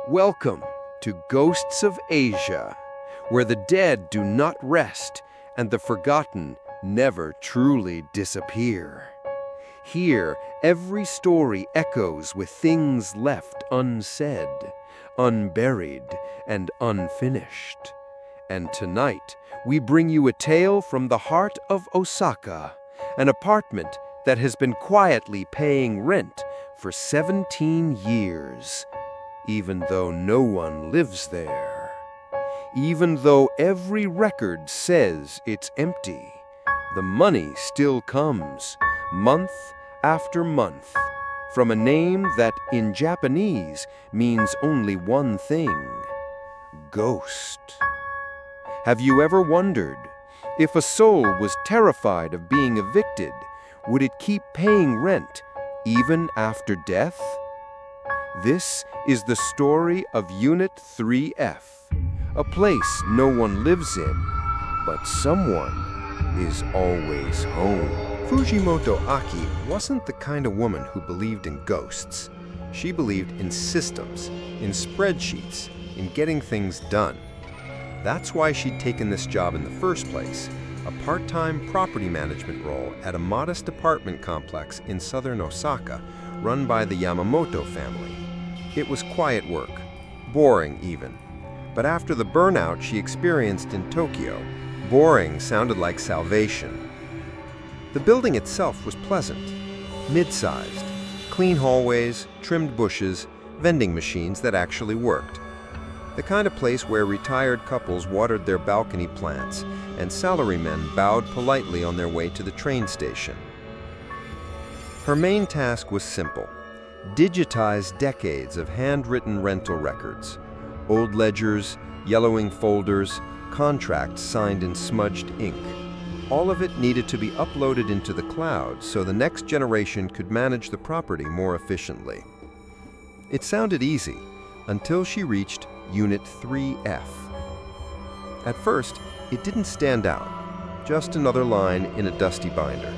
Welcome to Ghosts of Asia, where the dead do not rest and the forgotten never truly disappear. Here, every story echoes with things left unsaid, unburied, and unfinished. And tonight, we bring you a tale from the heart of Osaka, an apartment that has been quietly paying rent for 17 years. Even though no one lives there. Even though every record says it's empty, the money still comes, month after month, from a name that in Japanese means only one thing: ghost. Have you ever wondered, if a soul was terrified of being evicted, would it keep paying rent even after death? This is the story of Unit 3F, a place no one lives in, but someone is always home. Fujimoto Aki wasn't the kind of woman who believed in ghosts. She believed in systems, in spreadsheets, in getting things done. That's why she'd taken this job in the first place, a part-time property management role at a modest apartment complex in southern Osaka, run by the Yamamoto family. It was quiet work, boring even. But after the burnout she experienced in Tokyo, boring sounded like salvation. The building itself was pleasant, mid-sized, clean hallways, trimmed bushes, vending machines that actually worked. The kind of place where retired couples watered their balcony plants and salarymen bowed politely on their way to the train station. Her main task was simple: digitize decades of handwritten rental records, old ledgers, yellowing folders, contracts signed in smudged ink. All of it needed to be uploaded into the cloud so the next generation could manage the property more efficiently. It sounded easy until she reached Unit 3F. At first, it didn't stand out, just another line in a dusty binder.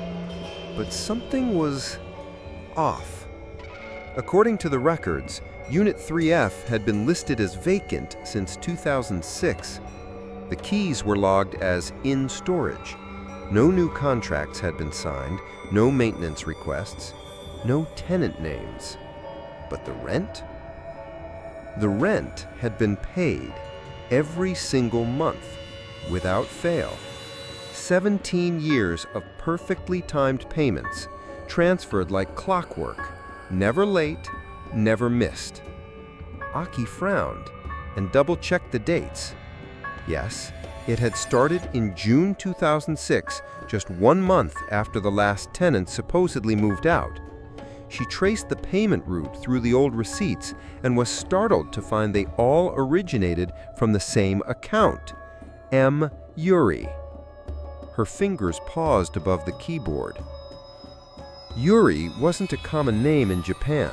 But something was off. According to the records, Unit 3F had been listed as vacant since 2006. The keys were logged as in storage. No new contracts had been signed, no maintenance requests, no tenant names. But the rent? The rent had been paid every single month, without fail. 17 years of perfectly timed payments, transferred like clockwork, never late, never missed. Aki frowned and double-checked the dates. Yes, it had started in June 2006, just 1 month after the last tenant supposedly moved out. She traced the payment route through the old receipts and was startled to find they all originated from the same account: M. Yuri. Her fingers paused above the keyboard. Yuri wasn't a common name in Japan.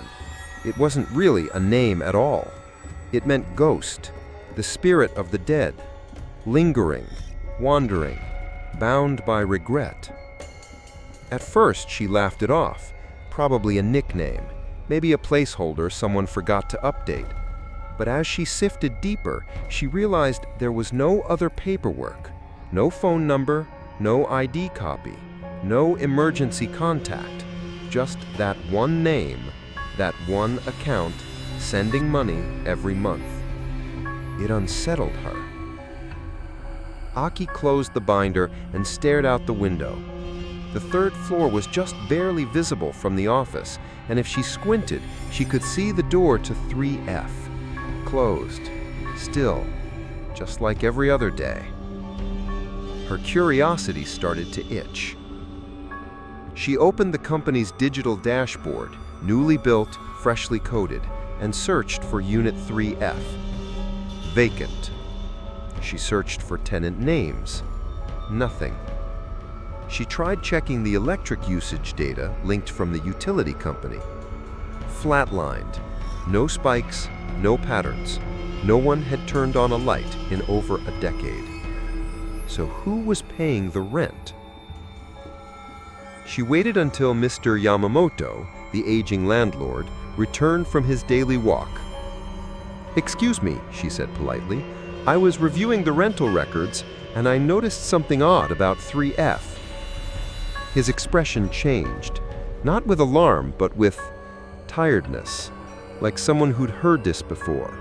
It wasn't really a name at all. It meant ghost, the spirit of the dead, lingering, wandering, bound by regret. At first, she laughed it off, probably a nickname, maybe a placeholder someone forgot to update. But as she sifted deeper, she realized there was no other paperwork, no phone number, no ID copy, no emergency contact, just that one name, that one account, sending money every month. It unsettled her. Aki closed the binder and stared out the window. The third floor was just barely visible from the office, and if she squinted, she could see the door to 3F. Closed. Still. Just like every other day. Her curiosity started to itch. She opened the company's digital dashboard, newly built, freshly coded, and searched for Unit 3F. Vacant. She searched for tenant names. Nothing. She tried checking the electric usage data linked from the utility company. Flatlined. No spikes, no patterns. No one had turned on a light in over a decade. So who was paying the rent? She waited until Mr. Yamamoto, the aging landlord, returned from his daily walk. "Excuse me," she said politely. "I was reviewing the rental records, and I noticed something odd about 3F. His expression changed, not with alarm, but with tiredness, like someone who'd heard this before.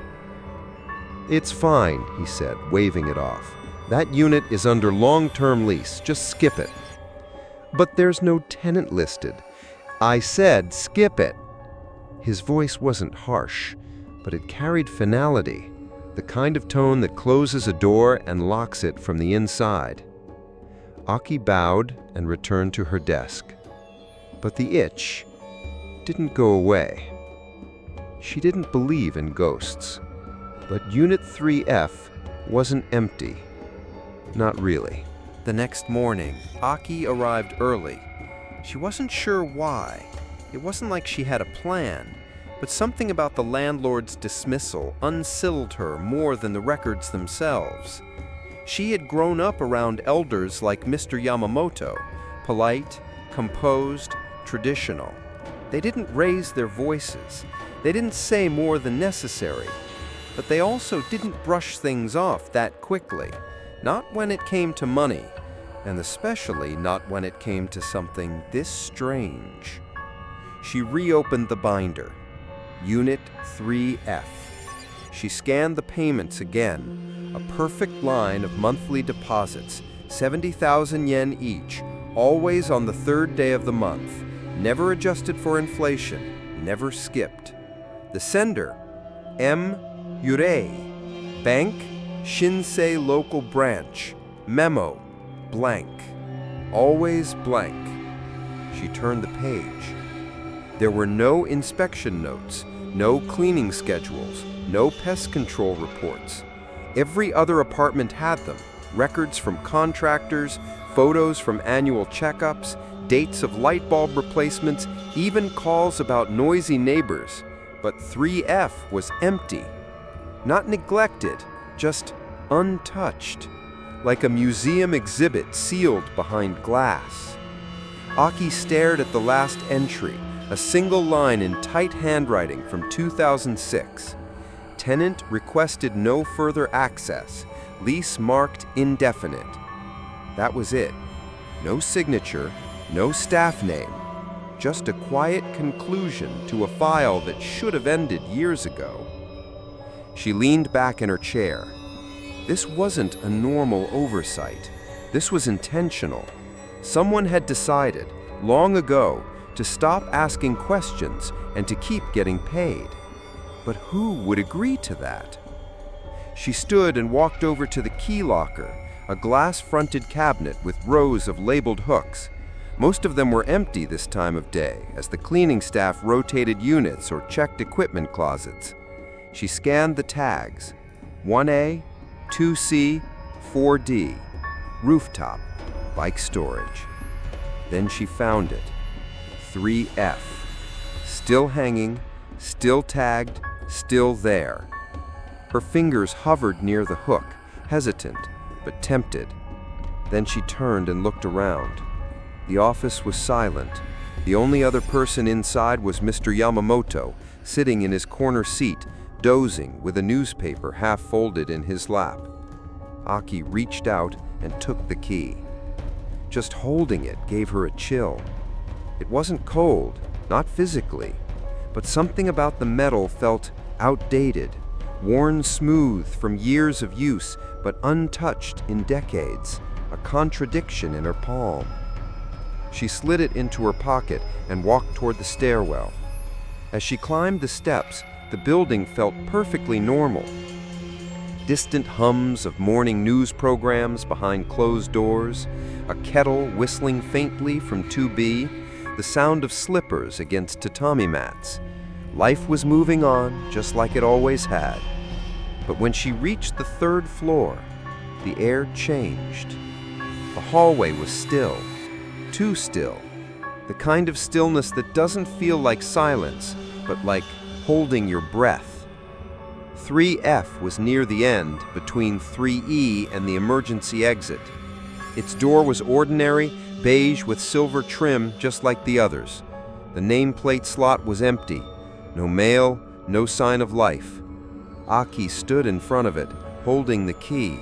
"It's fine," he said, waving it off. "That unit is under long-term lease. Just skip it." "But there's no tenant listed." "I said skip it." His voice wasn't harsh, but it carried finality, the kind of tone that closes a door and locks it from the inside. Aki bowed and returned to her desk. But the itch didn't go away. She didn't believe in ghosts, but Unit 3F wasn't empty. Not really. The next morning, Aki arrived early. She wasn't sure why. It wasn't like she had a plan, but something about the landlord's dismissal unsettled her more than the records themselves. She had grown up around elders like Mr. Yamamoto, polite, composed, traditional. They didn't raise their voices. They didn't say more than necessary. But they also didn't brush things off that quickly. Not when it came to money, and especially not when it came to something this strange. She reopened the binder. Unit 3F. She scanned the payments again. A perfect line of monthly deposits, 70,000 yen each, always on the third day of the month, never adjusted for inflation, never skipped. The sender, M. Yurei, Bank, Shinsei Local Branch, Memo, blank, always blank. She turned the page. There were no inspection notes, no cleaning schedules, no pest control reports. Every other apartment had them, records from contractors, photos from annual checkups, dates of light bulb replacements, even calls about noisy neighbors. But 3F was empty. Not neglected, just untouched, like a museum exhibit sealed behind glass. Aki stared at the last entry, a single line in tight handwriting from 2006. Tenant requested no further access. Lease marked indefinite. That was it. No signature, no staff name. Just a quiet conclusion to a file that should have ended years ago. She leaned back in her chair. This wasn't a normal oversight. This was intentional. Someone had decided, long ago, to stop asking questions and to keep getting paid. But who would agree to that? She stood and walked over to the key locker, a glass-fronted cabinet with rows of labeled hooks. Most of them were empty this time of day, as the cleaning staff rotated units or checked equipment closets. She scanned the tags. 1A, 2C, 4D. Rooftop, bike storage. Then she found it. 3F. Still hanging, still tagged, still there. Her fingers hovered near the hook, hesitant, but tempted. Then she turned and looked around. The office was silent. The only other person inside was Mr. Yamamoto, sitting in his corner seat, dozing with a newspaper half folded in his lap. Aki reached out and took the key. Just holding it gave her a chill. It wasn't cold, not physically, but something about the metal felt outdated, worn smooth from years of use, but untouched in decades, a contradiction in her palm. She slid it into her pocket and walked toward the stairwell. As she climbed the steps, the building felt perfectly normal. Distant hums of morning news programs behind closed doors, a kettle whistling faintly from 2B, the sound of slippers against tatami mats. Life was moving on, just like it always had. But when she reached the third floor, the air changed. The hallway was still, too still, the kind of stillness that doesn't feel like silence, but like holding your breath. 3F was near the end, between 3E and the emergency exit. Its door was ordinary, beige with silver trim, just like the others. The nameplate slot was empty. No mail, no sign of life. Aki stood in front of it, holding the key.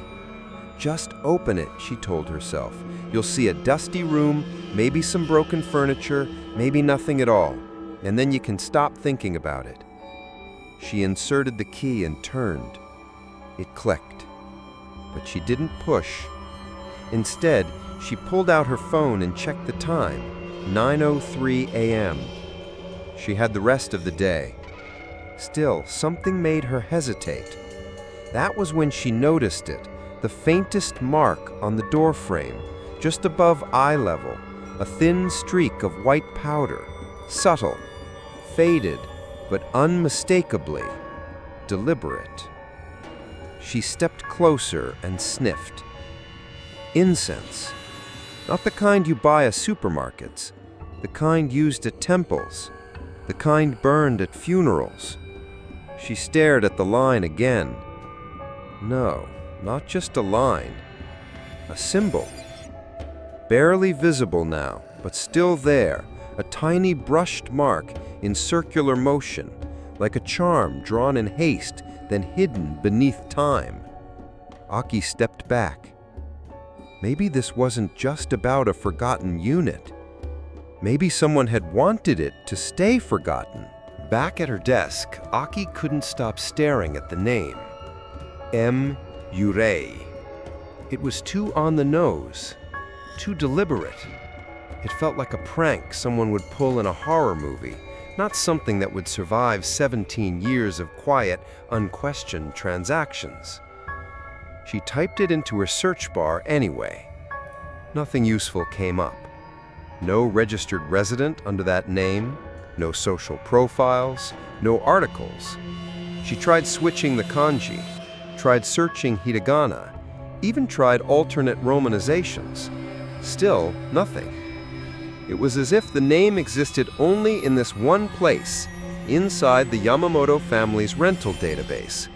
Just open it, she told herself. You'll see a dusty room, maybe some broken furniture, maybe nothing at all, and then you can stop thinking about it. She inserted the key and turned. It clicked, but she didn't push. Instead, she pulled out her phone and checked the time, 9:03 a.m. She had the rest of the day. Still, something made her hesitate. That was when she noticed it, the faintest mark on the doorframe, just above eye level, a thin streak of white powder, subtle, faded, but unmistakably deliberate. She stepped closer and sniffed. Incense. Not the kind you buy at supermarkets, the kind used at temples, the kind burned at funerals. She stared at the line again. No, not just a line. A symbol. Barely visible now, but still there, a tiny brushed mark in circular motion, like a charm drawn in haste, then hidden beneath time. Aki stepped back. Maybe this wasn't just about a forgotten unit. Maybe someone had wanted it to stay forgotten. Back at her desk, Aki couldn't stop staring at the name. M-Urei. It was too on the nose, too deliberate. It felt like a prank someone would pull in a horror movie, not something that would survive 17 years of quiet, unquestioned transactions. She typed it into her search bar anyway. Nothing useful came up. No registered resident under that name, no social profiles, no articles. She tried switching the kanji, tried searching hiragana, even tried alternate romanizations. Still, nothing. It was as if the name existed only in this one place, inside the Yamamoto family's rental database.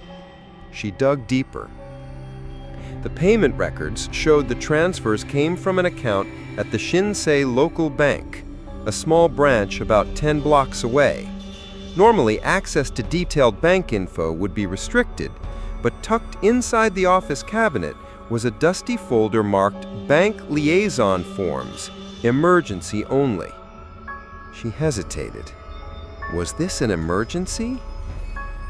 She dug deeper. The payment records showed the transfers came from an account at the Shinsei local bank, a small branch about 10 blocks away. Normally, access to detailed bank info would be restricted, but tucked inside the office cabinet was a dusty folder marked Bank Liaison Forms, Emergency Only. She hesitated. Was this an emergency?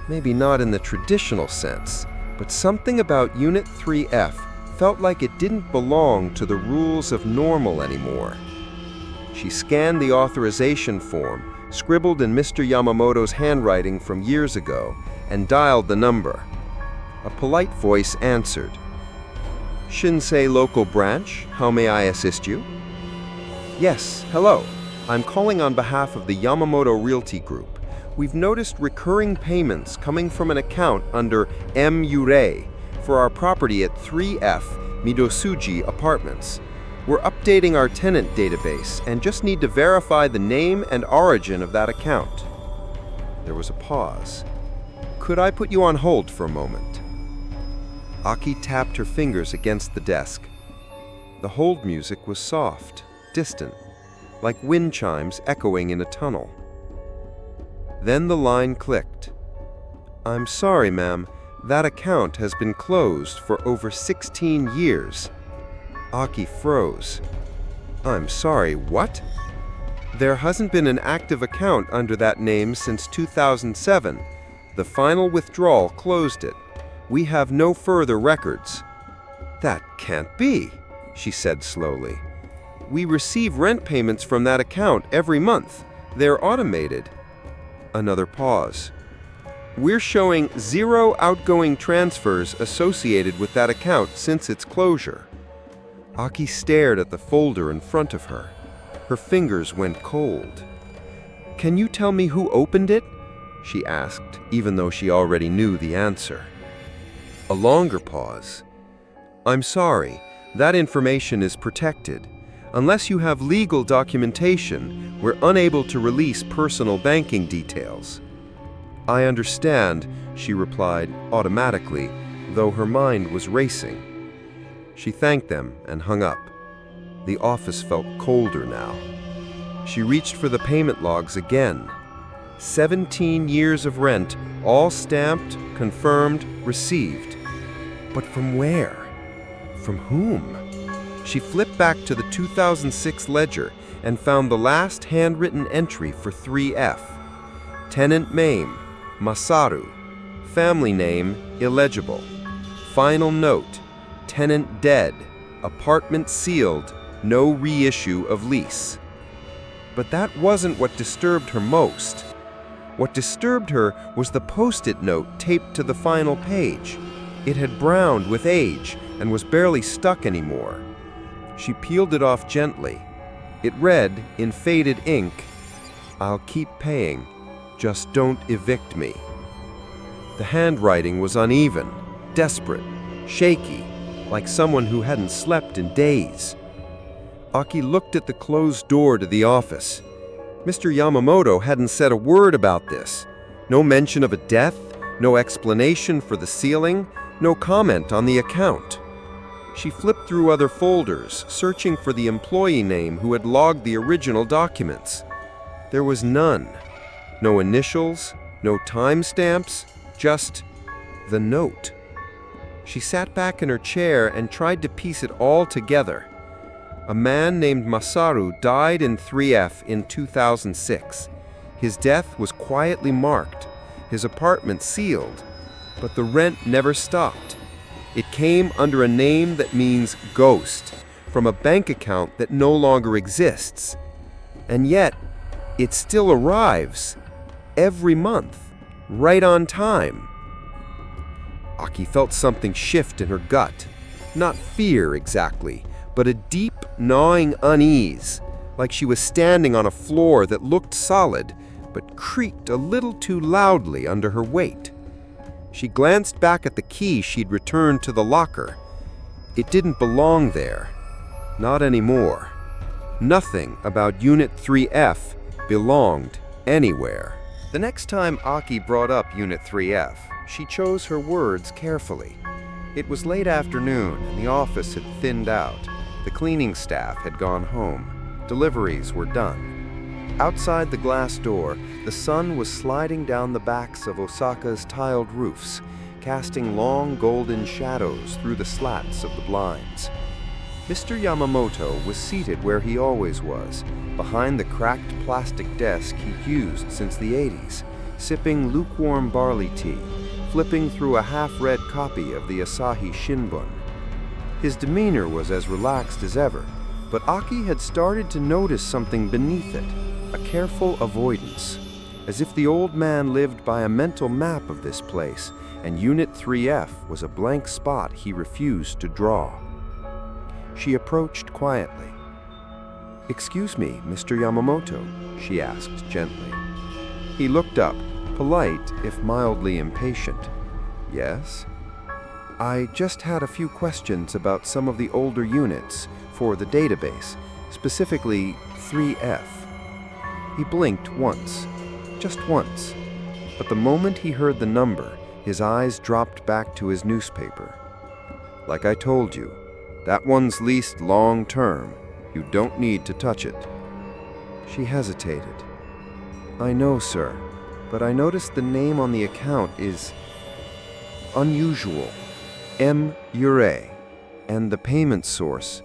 Maybe not in the traditional sense, but something about Unit 3F felt like it didn't belong to the rules of normal anymore. She scanned the authorization form, scribbled in Mr. Yamamoto's handwriting from years ago, and dialed the number. A polite voice answered. Shinsei local branch, how may I assist you? Yes, hello. I'm calling on behalf of the Yamamoto Realty Group. We've noticed recurring payments coming from an account under M-Urei for our property at 3F Midosuji Apartments. We're updating our tenant database and just need to verify the name and origin of that account. There was a pause. Could I put you on hold for a moment? Aki tapped her fingers against the desk. The hold music was soft, distant, like wind chimes echoing in a tunnel. Then the line clicked. I'm sorry, ma'am. That account has been closed for over 16 years. Aki froze. I'm sorry, what? There hasn't been an active account under that name since 2007. The final withdrawal closed it. We have no further records. That can't be, she said slowly. We receive rent payments from that account every month. They're automated. Another pause. We're showing 0 outgoing transfers associated with that account since its closure. Aki stared at the folder in front of her. Her fingers went cold. Can you tell me who opened it? She asked, even though she already knew the answer. A longer pause. I'm sorry, that information is protected. Unless you have legal documentation, we're unable to release personal banking details. I understand, she replied automatically, though her mind was racing. She thanked them and hung up. The office felt colder now. She reached for the payment logs again. 17 years of rent, all stamped, confirmed, received. But from where? From whom? She flipped back to the 2006 ledger and found the last handwritten entry for 3F. Tenant name, Masaru. Family name, illegible. Final note, tenant dead. Apartment sealed. No reissue of lease. But that wasn't what disturbed her most. What disturbed her was the post-it note taped to the final page. It had browned with age and was barely stuck anymore. She peeled it off gently. It read, in faded ink, "I'll keep paying. Just don't evict me." The handwriting was uneven, desperate, shaky, like someone who hadn't slept in days. Aki looked at the closed door to the office. Mr. Yamamoto hadn't said a word about this. No mention of a death, no explanation for the sealing, no comment on the account. She flipped through other folders, searching for the employee name who had logged the original documents. There was none. No initials, no timestamps, just the note. She sat back in her chair and tried to piece it all together. A man named Masaru died in 3F in 2006. His death was quietly marked, his apartment sealed, but the rent never stopped. It came under a name that means ghost, from a bank account that no longer exists. And yet, it still arrives, every month, right on time. Aki felt something shift in her gut. Not fear exactly, but a deep, gnawing unease, like she was standing on a floor that looked solid, but creaked a little too loudly under her weight. She glanced back at the key she'd returned to the locker. It didn't belong there. Not anymore. Nothing about Unit 3F belonged anywhere. The next time Aki brought up Unit 3F, she chose her words carefully. It was late afternoon and the office had thinned out. The cleaning staff had gone home. Deliveries were done. Outside the glass door, the sun was sliding down the backs of Osaka's tiled roofs, casting long golden shadows through the slats of the blinds. Mr. Yamamoto was seated where he always was, behind the cracked plastic desk he'd used since the 80s, sipping lukewarm barley tea, flipping through a half-read copy of the Asahi Shinbun. His demeanor was as relaxed as ever, but Aki had started to notice something beneath it, a careful avoidance, as if the old man lived by a mental map of this place, and Unit 3F was a blank spot he refused to draw. She approached quietly. "Excuse me, Mr. Yamamoto," she asked gently. He looked up, polite if mildly impatient. "Yes?" "I just had a few questions about some of the older units for the database, specifically 3F. He blinked once, just once, but the moment he heard the number, his eyes dropped back to his newspaper. "Like I told you, that one's leased long-term. You don't need to touch it." She hesitated. "I know, sir, but I noticed the name on the account is unusual. M. Ure, and the payment source."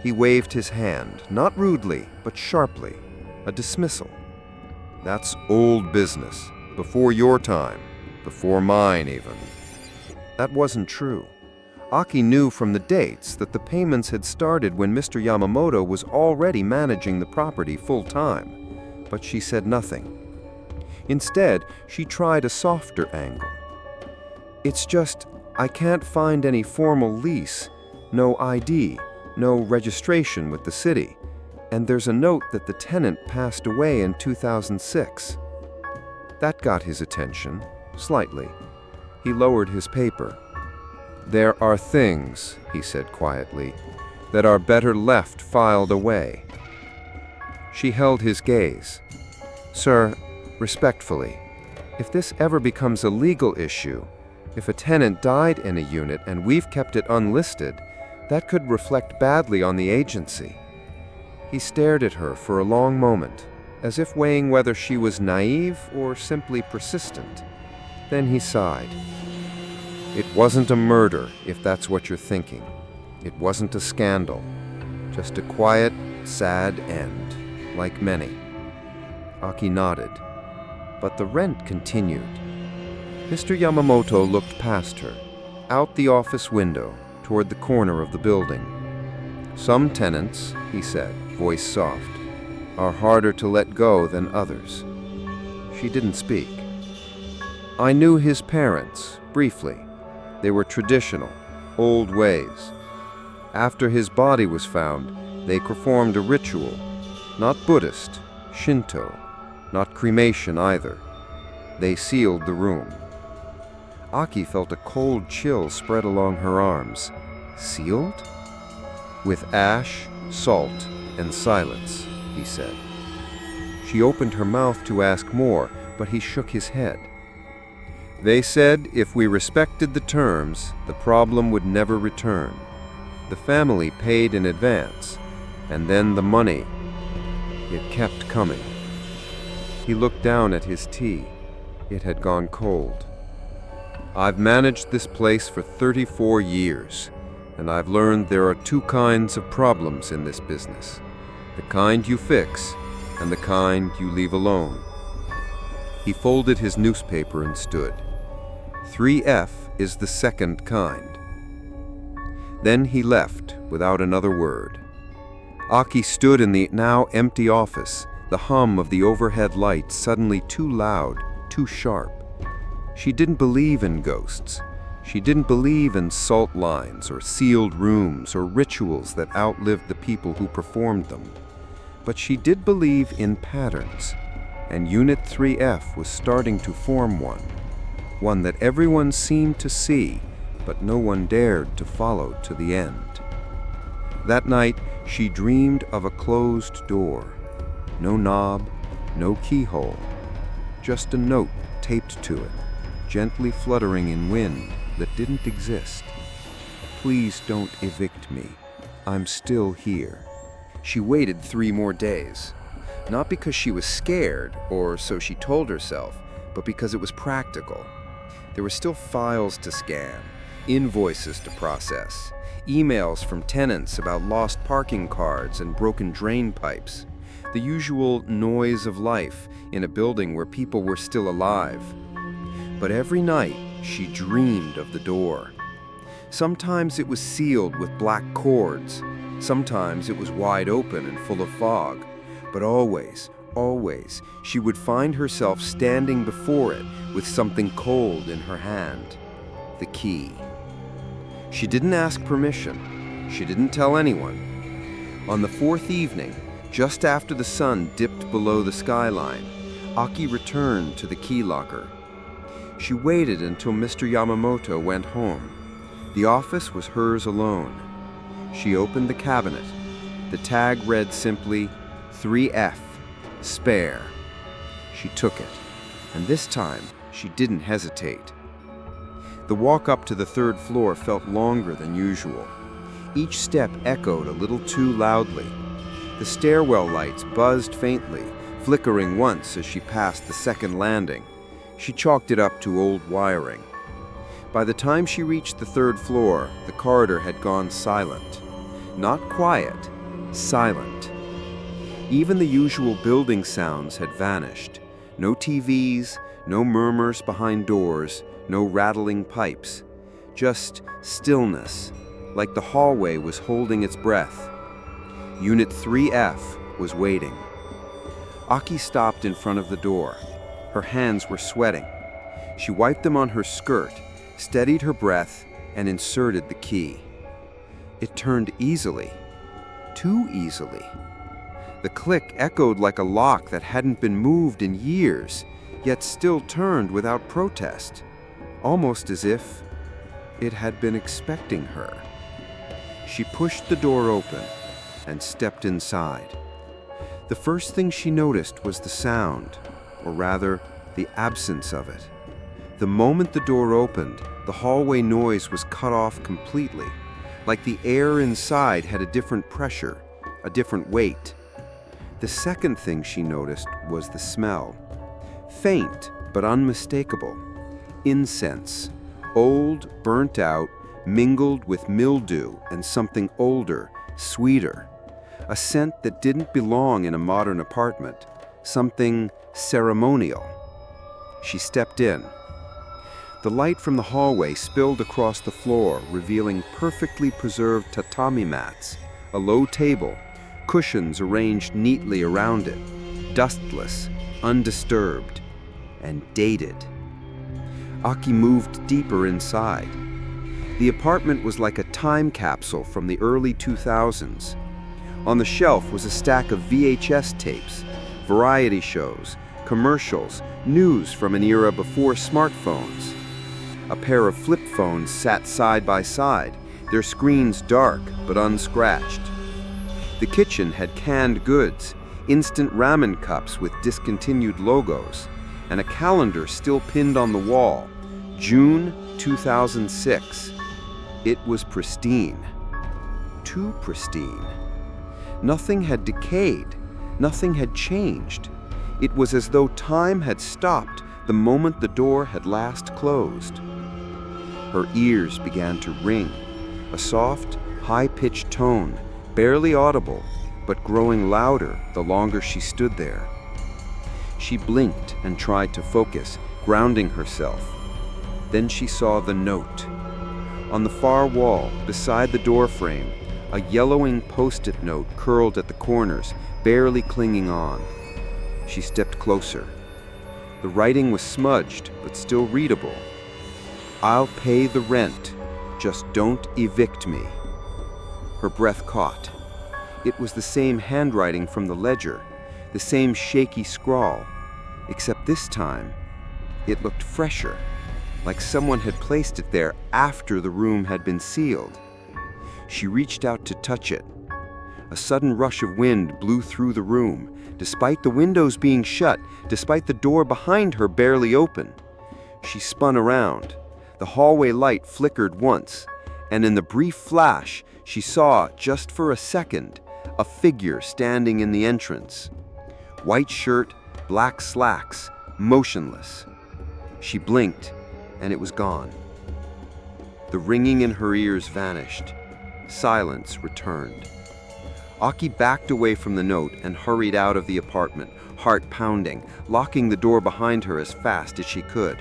He waved his hand, not rudely, but sharply, a dismissal. "That's old business, before your time, before mine even." That wasn't true. Aki knew from the dates that the payments had started when Mr. Yamamoto was already managing the property full-time, but she said nothing. Instead, she tried a softer angle. "It's just, I can't find any formal lease, no ID, no registration with the city, and there's a note that the tenant passed away in 2006. That got his attention, slightly. He lowered his paper. "There are things," he said quietly, "that are better left filed away." She held his gaze. "Sir, respectfully, if this ever becomes a legal issue, if a tenant died in a unit and we've kept it unlisted, that could reflect badly on the agency." He stared at her for a long moment, as if weighing whether she was naive or simply persistent. Then he sighed. It wasn't a murder, if that's what you're thinking. It wasn't a scandal. Just a quiet, sad end, like many. Aki nodded. But the rent continued. Mr. Yamamoto looked past her, out the office window, toward the corner of the building. Some tenants, he said, voice soft, are harder to let go than others. She didn't speak. I knew his parents, briefly. They were traditional, old ways. After his body was found, they performed a ritual, not Buddhist, Shinto, not cremation either. They sealed the room. Aki felt a cold chill spread along her arms. Sealed? With ash, salt, and silence, he said. She opened her mouth to ask more, but he shook his head. They said if we respected the terms, the problem would never return. The family paid in advance, and then the money. It kept coming. He looked down at his tea. It had gone cold. I've managed this place for 34 years, and I've learned there are two kinds of problems in this business. The kind you fix, and the kind you leave alone. He folded his newspaper and stood. 3F is the second kind. Then he left without another word. Aki stood in the now empty office, the hum of the overhead lights suddenly too loud, too sharp. She didn't believe in ghosts. She didn't believe in salt lines or sealed rooms or rituals that outlived the people who performed them. But she did believe in patterns, and Unit 3F was starting to form one that everyone seemed to see, but no one dared to follow to the end. That night, she dreamed of a closed door. No knob, no keyhole, just a note taped to it, gently fluttering in wind that didn't exist. Please don't evict me. I'm still here. She waited 3 more days. Not because she was scared, or so she told herself, but because it was practical. There were still files to scan, invoices to process, emails from tenants about lost parking cards and broken drain pipes, the usual noise of life in a building where people were still alive. But every night, she dreamed of the door. Sometimes it was sealed with black cords. Sometimes it was wide open and full of fog. But always, she would find herself standing before it with something cold in her hand. The key. She didn't ask permission. She didn't tell anyone. On the 4th evening, just after the sun dipped below the skyline, Aki returned to the key locker. She waited until Mr. Yamamoto went home. The office was hers alone. She opened the cabinet. The tag read simply, 3F, spare. She took it, and this time she didn't hesitate. The walk up to the 3rd floor felt longer than usual. Each step echoed a little too loudly. The stairwell lights buzzed faintly, flickering once as she passed the 2nd landing. She chalked it up to old wiring. By the time she reached the 3rd floor, the corridor had gone silent. Not quiet, silent. Even the usual building sounds had vanished. No TVs, no murmurs behind doors, no rattling pipes. Just stillness, like the hallway was holding its breath. Unit 3F was waiting. Aki stopped in front of the door. Her hands were sweating. She wiped them on her skirt, steadied her breath, and inserted the key. It turned easily. Too easily. The click echoed like a lock that hadn't been moved in years, yet still turned without protest, almost as if it had been expecting her. She pushed the door open and stepped inside. The first thing she noticed was the sound, or rather, the absence of it. The moment the door opened, the hallway noise was cut off completely, like the air inside had a different pressure, a different weight. The second thing she noticed was the smell. Faint, but unmistakable. Incense. Old, burnt out, mingled with mildew and something older, sweeter. A scent that didn't belong in a modern apartment. Something ceremonial. She stepped in. The light from the hallway spilled across the floor, revealing perfectly preserved tatami mats, a low table, cushions arranged neatly around it, dustless, undisturbed, and dated. Aki moved deeper inside. The apartment was like a time capsule from the early 2000s. On the shelf was a stack of VHS tapes, variety shows, commercials, news from an era before smartphones. A pair of flip phones sat side by side, their screens dark but unscratched. The kitchen had canned goods, instant ramen cups with discontinued logos, and a calendar still pinned on the wall, June 2006. It was pristine. Too pristine. Nothing had decayed. Nothing had changed. It was as though time had stopped the moment the door had last closed. Her ears began to ring, a soft, high-pitched tone, barely audible, but growing louder the longer she stood there. She blinked and tried to focus, grounding herself. Then she saw the note. On the far wall, beside the door frame, a yellowing post-it note curled at the corners, barely clinging on. She stepped closer. The writing was smudged, but still readable. "I'll pay the rent. Just don't evict me." Her breath caught. It was the same handwriting from the ledger, the same shaky scrawl, except this time, it looked fresher, like someone had placed it there after the room had been sealed. She reached out to touch it. A sudden rush of wind blew through the room, despite the windows being shut, despite the door behind her barely open. She spun around. The hallway light flickered once, and in the brief flash, she saw, just for a second, a figure standing in the entrance. White shirt, black slacks, motionless. She blinked, and it was gone. The ringing in her ears vanished. Silence returned. Aki backed away from the note and hurried out of the apartment, heart pounding, locking the door behind her as fast as she could.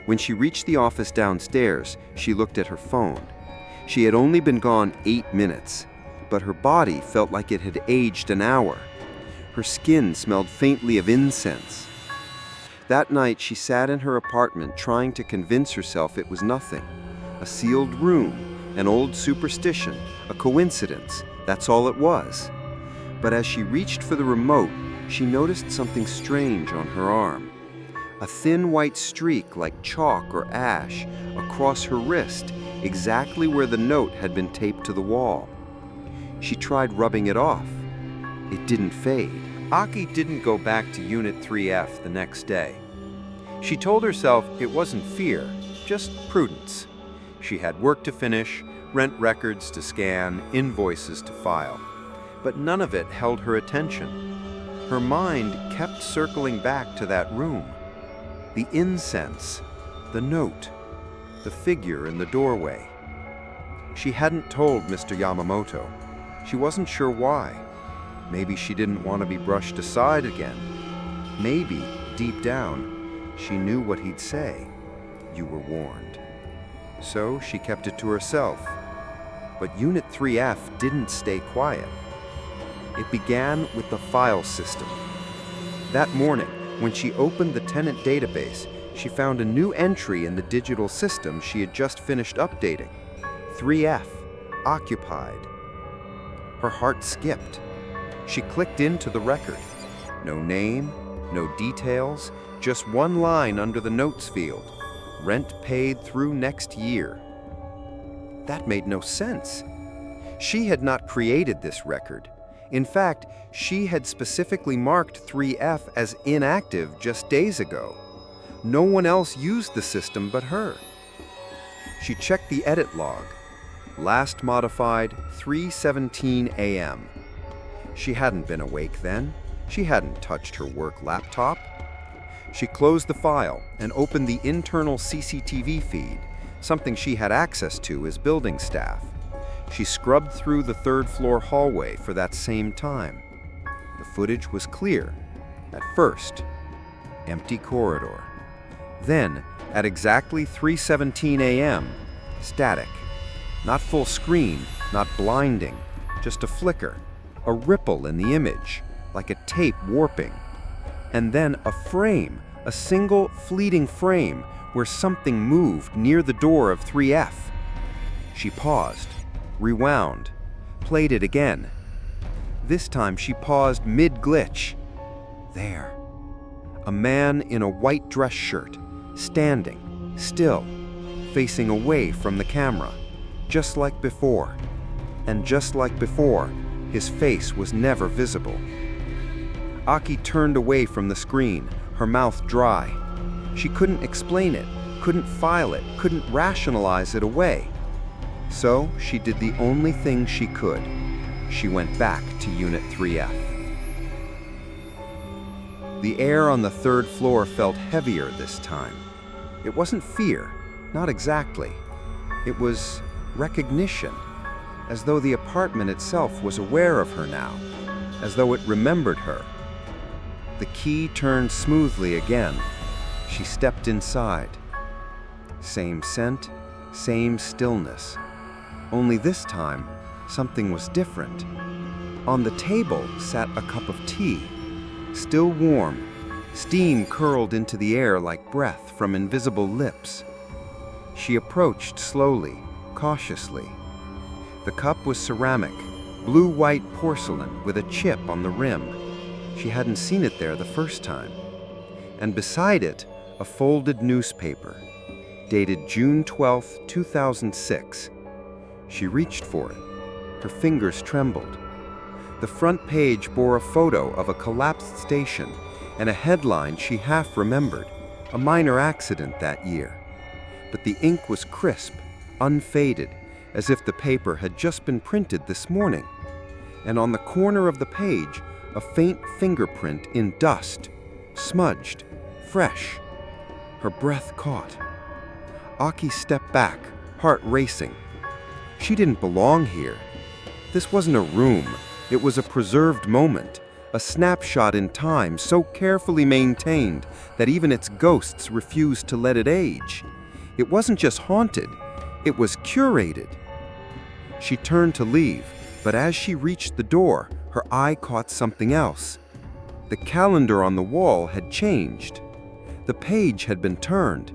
When she reached the office downstairs, she looked at her phone. She had only been gone 8 minutes, but her body felt like it had aged an hour. Her skin smelled faintly of incense. That night, she sat in her apartment trying to convince herself it was nothing. A sealed room, an old superstition, a coincidence, that's all it was. But as she reached for the remote, she noticed something strange on her arm. A thin white streak like chalk or ash across her wrist, exactly where the note had been taped to the wall. She tried rubbing it off. It didn't fade. Aki didn't go back to Unit 3F the next day. She told herself it wasn't fear, just prudence. She had work to finish, rent records to scan, invoices to file. But none of it held her attention. Her mind kept circling back to that room. The incense, the note, the figure in the doorway. She hadn't told Mr. Yamamoto. She wasn't sure why. Maybe she didn't want to be brushed aside again. Maybe, deep down, she knew what he'd say. You were warned. So she kept it to herself. But Unit 3F didn't stay quiet. It began with the file system. That morning, when she opened the tenant database, she found a new entry in the digital system she had just finished updating. 3F, occupied. Her heart skipped. She clicked into the record. No name, no details, just one line under the notes field. Rent paid through next year. That made no sense. She had not created this record. In fact, she had specifically marked 3F as inactive just days ago. No one else used the system but her. She checked the edit log. Last modified 3:17 a.m. She hadn't been awake then. She hadn't touched her work laptop. She closed the file and opened the internal CCTV feed, something she had access to as building staff. She scrubbed through the third-floor hallway for that same time. The footage was clear. At first, empty corridor. Then, at exactly 3:17 a.m., static. Not full screen, not blinding, just a flicker, a ripple in the image, like a tape warping. And then a frame, a single fleeting frame where something moved near the door of 3F. She paused, rewound, played it again. This time she paused mid-glitch. There. A man in a white dress shirt, standing, still, facing away from the camera, just like before. And just like before, his face was never visible. Aki turned away from the screen, her mouth dry. She couldn't explain it, couldn't file it, couldn't rationalize it away. So she did the only thing she could. She went back to Unit 3F. The air on the third floor felt heavier this time. It wasn't fear, not exactly. It was recognition, as though the apartment itself was aware of her now, as though it remembered her. The key turned smoothly again. She stepped inside. Same scent, same stillness. Only this time, something was different. On the table sat a cup of tea, still warm. Steam curled into the air like breath from invisible lips. She approached slowly, cautiously. The cup was ceramic, blue-white porcelain with a chip on the rim. She hadn't seen it there the first time. And beside it, a folded newspaper, dated June 12, 2006. She reached for it. Her fingers trembled. The front page bore a photo of a collapsed station and a headline she half remembered, a minor accident that year. But the ink was crisp, unfaded, as if the paper had just been printed this morning. And on the corner of the page, a faint fingerprint in dust, smudged, fresh. Her breath caught. Aki stepped back, heart racing. She didn't belong here. This wasn't a room. It was a preserved moment, a snapshot in time so carefully maintained that even its ghosts refused to let it age. It wasn't just haunted, it was curated. She turned to leave, but as she reached the door, her eye caught something else. The calendar on the wall had changed. The page had been turned.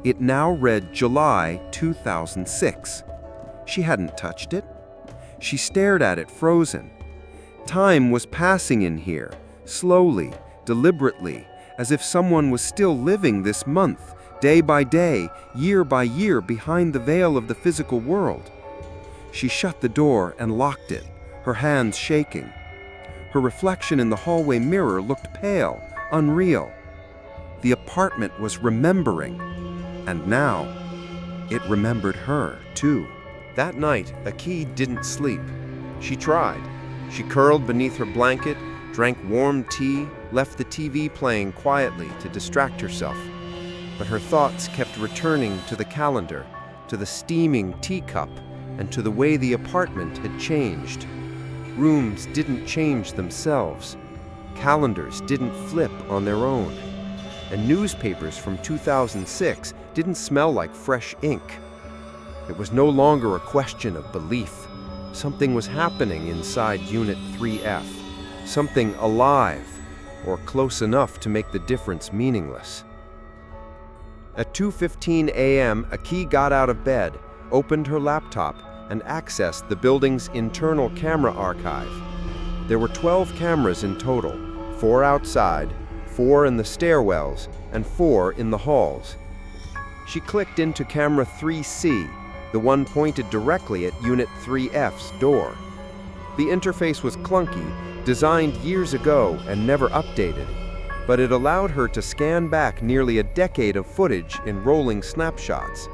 It now read July 2006. She hadn't touched it. She stared at it, frozen. Time was passing in here, slowly, deliberately, as if someone was still living this month, day by day, year by year, behind the veil of the physical world. She shut the door and locked it, her hands shaking. Her reflection in the hallway mirror looked pale, unreal. The apartment was remembering, and now it remembered her, too. That night, Aki didn't sleep. She tried. She curled beneath her blanket, drank warm tea, left the TV playing quietly to distract herself. But her thoughts kept returning to the calendar, to the steaming teacup, and to the way the apartment had changed. Rooms didn't change themselves. Calendars didn't flip on their own. And newspapers from 2006 didn't smell like fresh ink. It was no longer a question of belief. Something was happening inside Unit 3F. Something alive, or close enough to make the difference meaningless. At 2:15 a.m., Aki got out of bed, opened her laptop, and accessed the building's internal camera archive. There were 12 cameras in total, 4 outside, 4 in the stairwells, and 4 in the halls. She clicked into camera 3C, the one pointed directly at Unit 3F's door. The interface was clunky, designed years ago and never updated, but it allowed her to scan back nearly a decade of footage in rolling snapshots.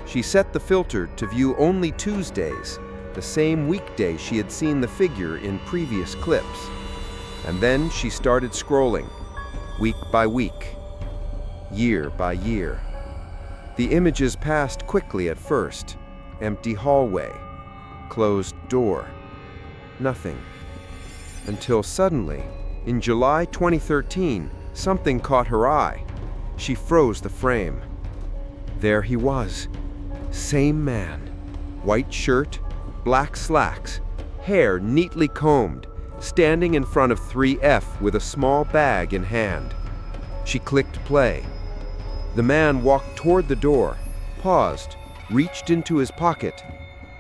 She set the filter to view only Tuesdays, the same weekday she had seen the figure in previous clips. And then she started scrolling, week by week, year by year. The images passed quickly at first. Empty hallway, closed door, nothing. Until suddenly, in July 2013, something caught her eye. She froze the frame. There he was, same man, white shirt, black slacks, hair neatly combed, standing in front of 3F with a small bag in hand. She clicked play. The man walked toward the door, paused, reached into his pocket,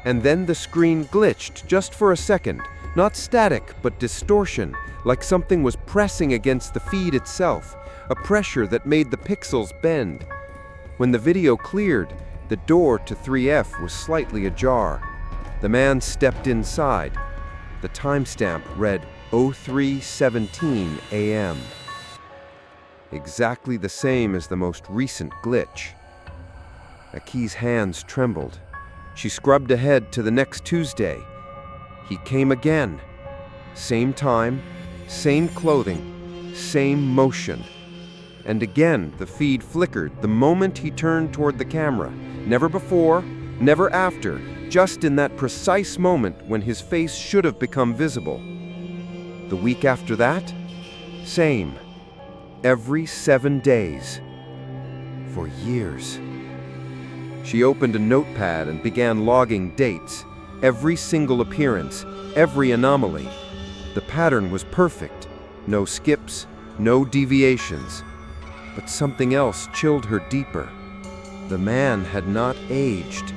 and then the screen glitched just for a second, not static but distortion, like something was pressing against the feed itself, a pressure that made the pixels bend. When the video cleared, the door to 3F was slightly ajar. The man stepped inside. The timestamp read 03:17 a.m. Exactly the same as the most recent glitch. Aki's hands trembled. She scrubbed ahead to the next Tuesday. He came again. Same time, same clothing, same motion. And again the feed flickered the moment he turned toward the camera. Never before, never after, just in that precise moment when his face should have become visible. The week after that, same. Every 7 days. For years. She opened a notepad and began logging dates, every single appearance, every anomaly. The pattern was perfect. No skips, no deviations. But something else chilled her deeper. The man had not aged.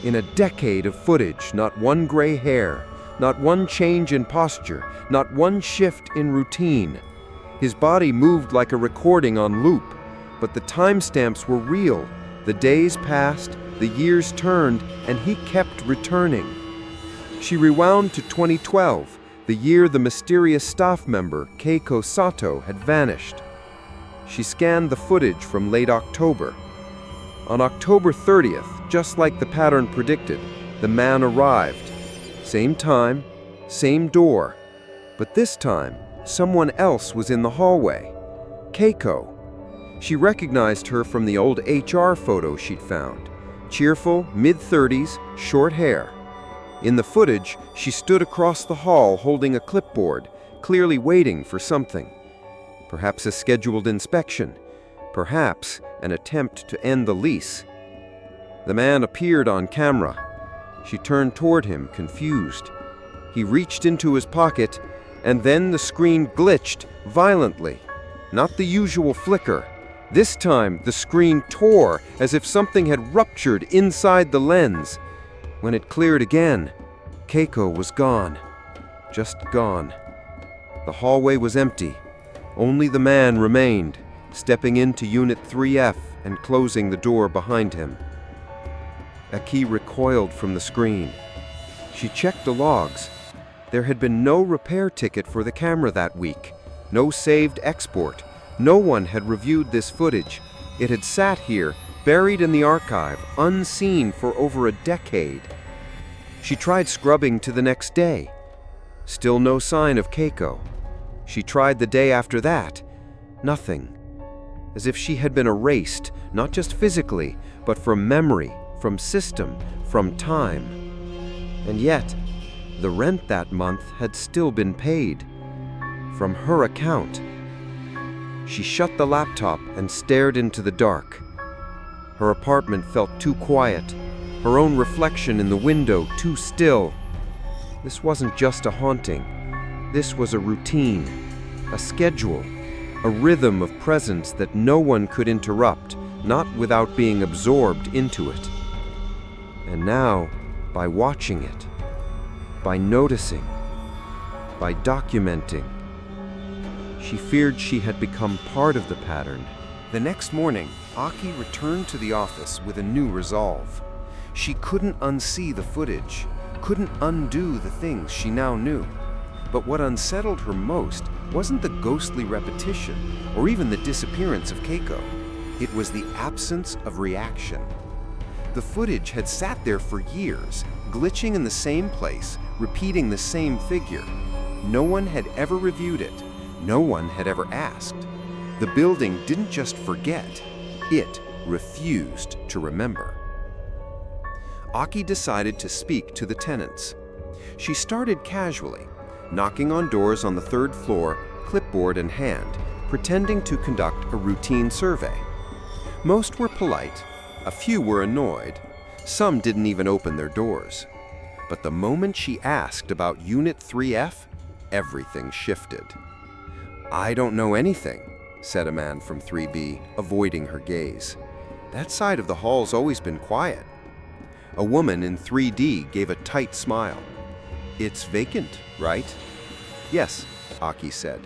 In a decade of footage, not one gray hair, not one change in posture, not one shift in routine. His body moved like a recording on loop, but the timestamps were real. The days passed, the years turned, and he kept returning. She rewound to 2012, the year the mysterious staff member, Keiko Sato, had vanished. She scanned the footage from late October. On October 30th, just like the pattern predicted, the man arrived. Same time, same door, but this time, someone else was in the hallway. Keiko. She recognized her from the old HR photo she'd found. Cheerful, mid-30s, short hair. In the footage, she stood across the hall holding a clipboard, clearly waiting for something. Perhaps a scheduled inspection. Perhaps an attempt to end the lease. The man appeared on camera. She turned toward him, confused. He reached into his pocket, and then the screen glitched violently. Not the usual flicker. This time, the screen tore as if something had ruptured inside the lens. When it cleared again, Keiko was gone. Just gone. The hallway was empty. Only the man remained, stepping into Unit 3F and closing the door behind him. Aki recoiled from the screen. She checked the logs. There had been no repair ticket for the camera that week, no saved export. No one had reviewed this footage. It had sat here, buried in the archive, unseen for over a decade. She tried scrubbing to the next day. Still no sign of Keiko. She tried the day after that. Nothing. As if she had been erased, not just physically, but from memory, from system, from time. And yet, the rent that month had still been paid. From her account. She shut the laptop and stared into the dark. Her apartment felt too quiet, her own reflection in the window too still. This wasn't just a haunting. This was a routine, a schedule, a rhythm of presence that no one could interrupt, not without being absorbed into it. And now, by watching it, by noticing, by documenting, she feared she had become part of the pattern. The next morning, Aki returned to the office with a new resolve. She couldn't unsee the footage, couldn't undo the things she now knew. But what unsettled her most wasn't the ghostly repetition or even the disappearance of Keiko. It was the absence of reaction. The footage had sat there for years, glitching in the same place, repeating the same figure. No one had ever reviewed it. No one had ever asked. The building didn't just forget, it refused to remember. Aki decided to speak to the tenants. She started casually, knocking on doors on the 3rd floor, clipboard in hand, pretending to conduct a routine survey. Most were polite, a few were annoyed, some didn't even open their doors. But the moment she asked about Unit 3F, everything shifted. "I don't know anything," said a man from 3B, avoiding her gaze. "That side of the hall's always been quiet." A woman in 3D gave a tight smile. "It's vacant, right?" "Yes," Aki said.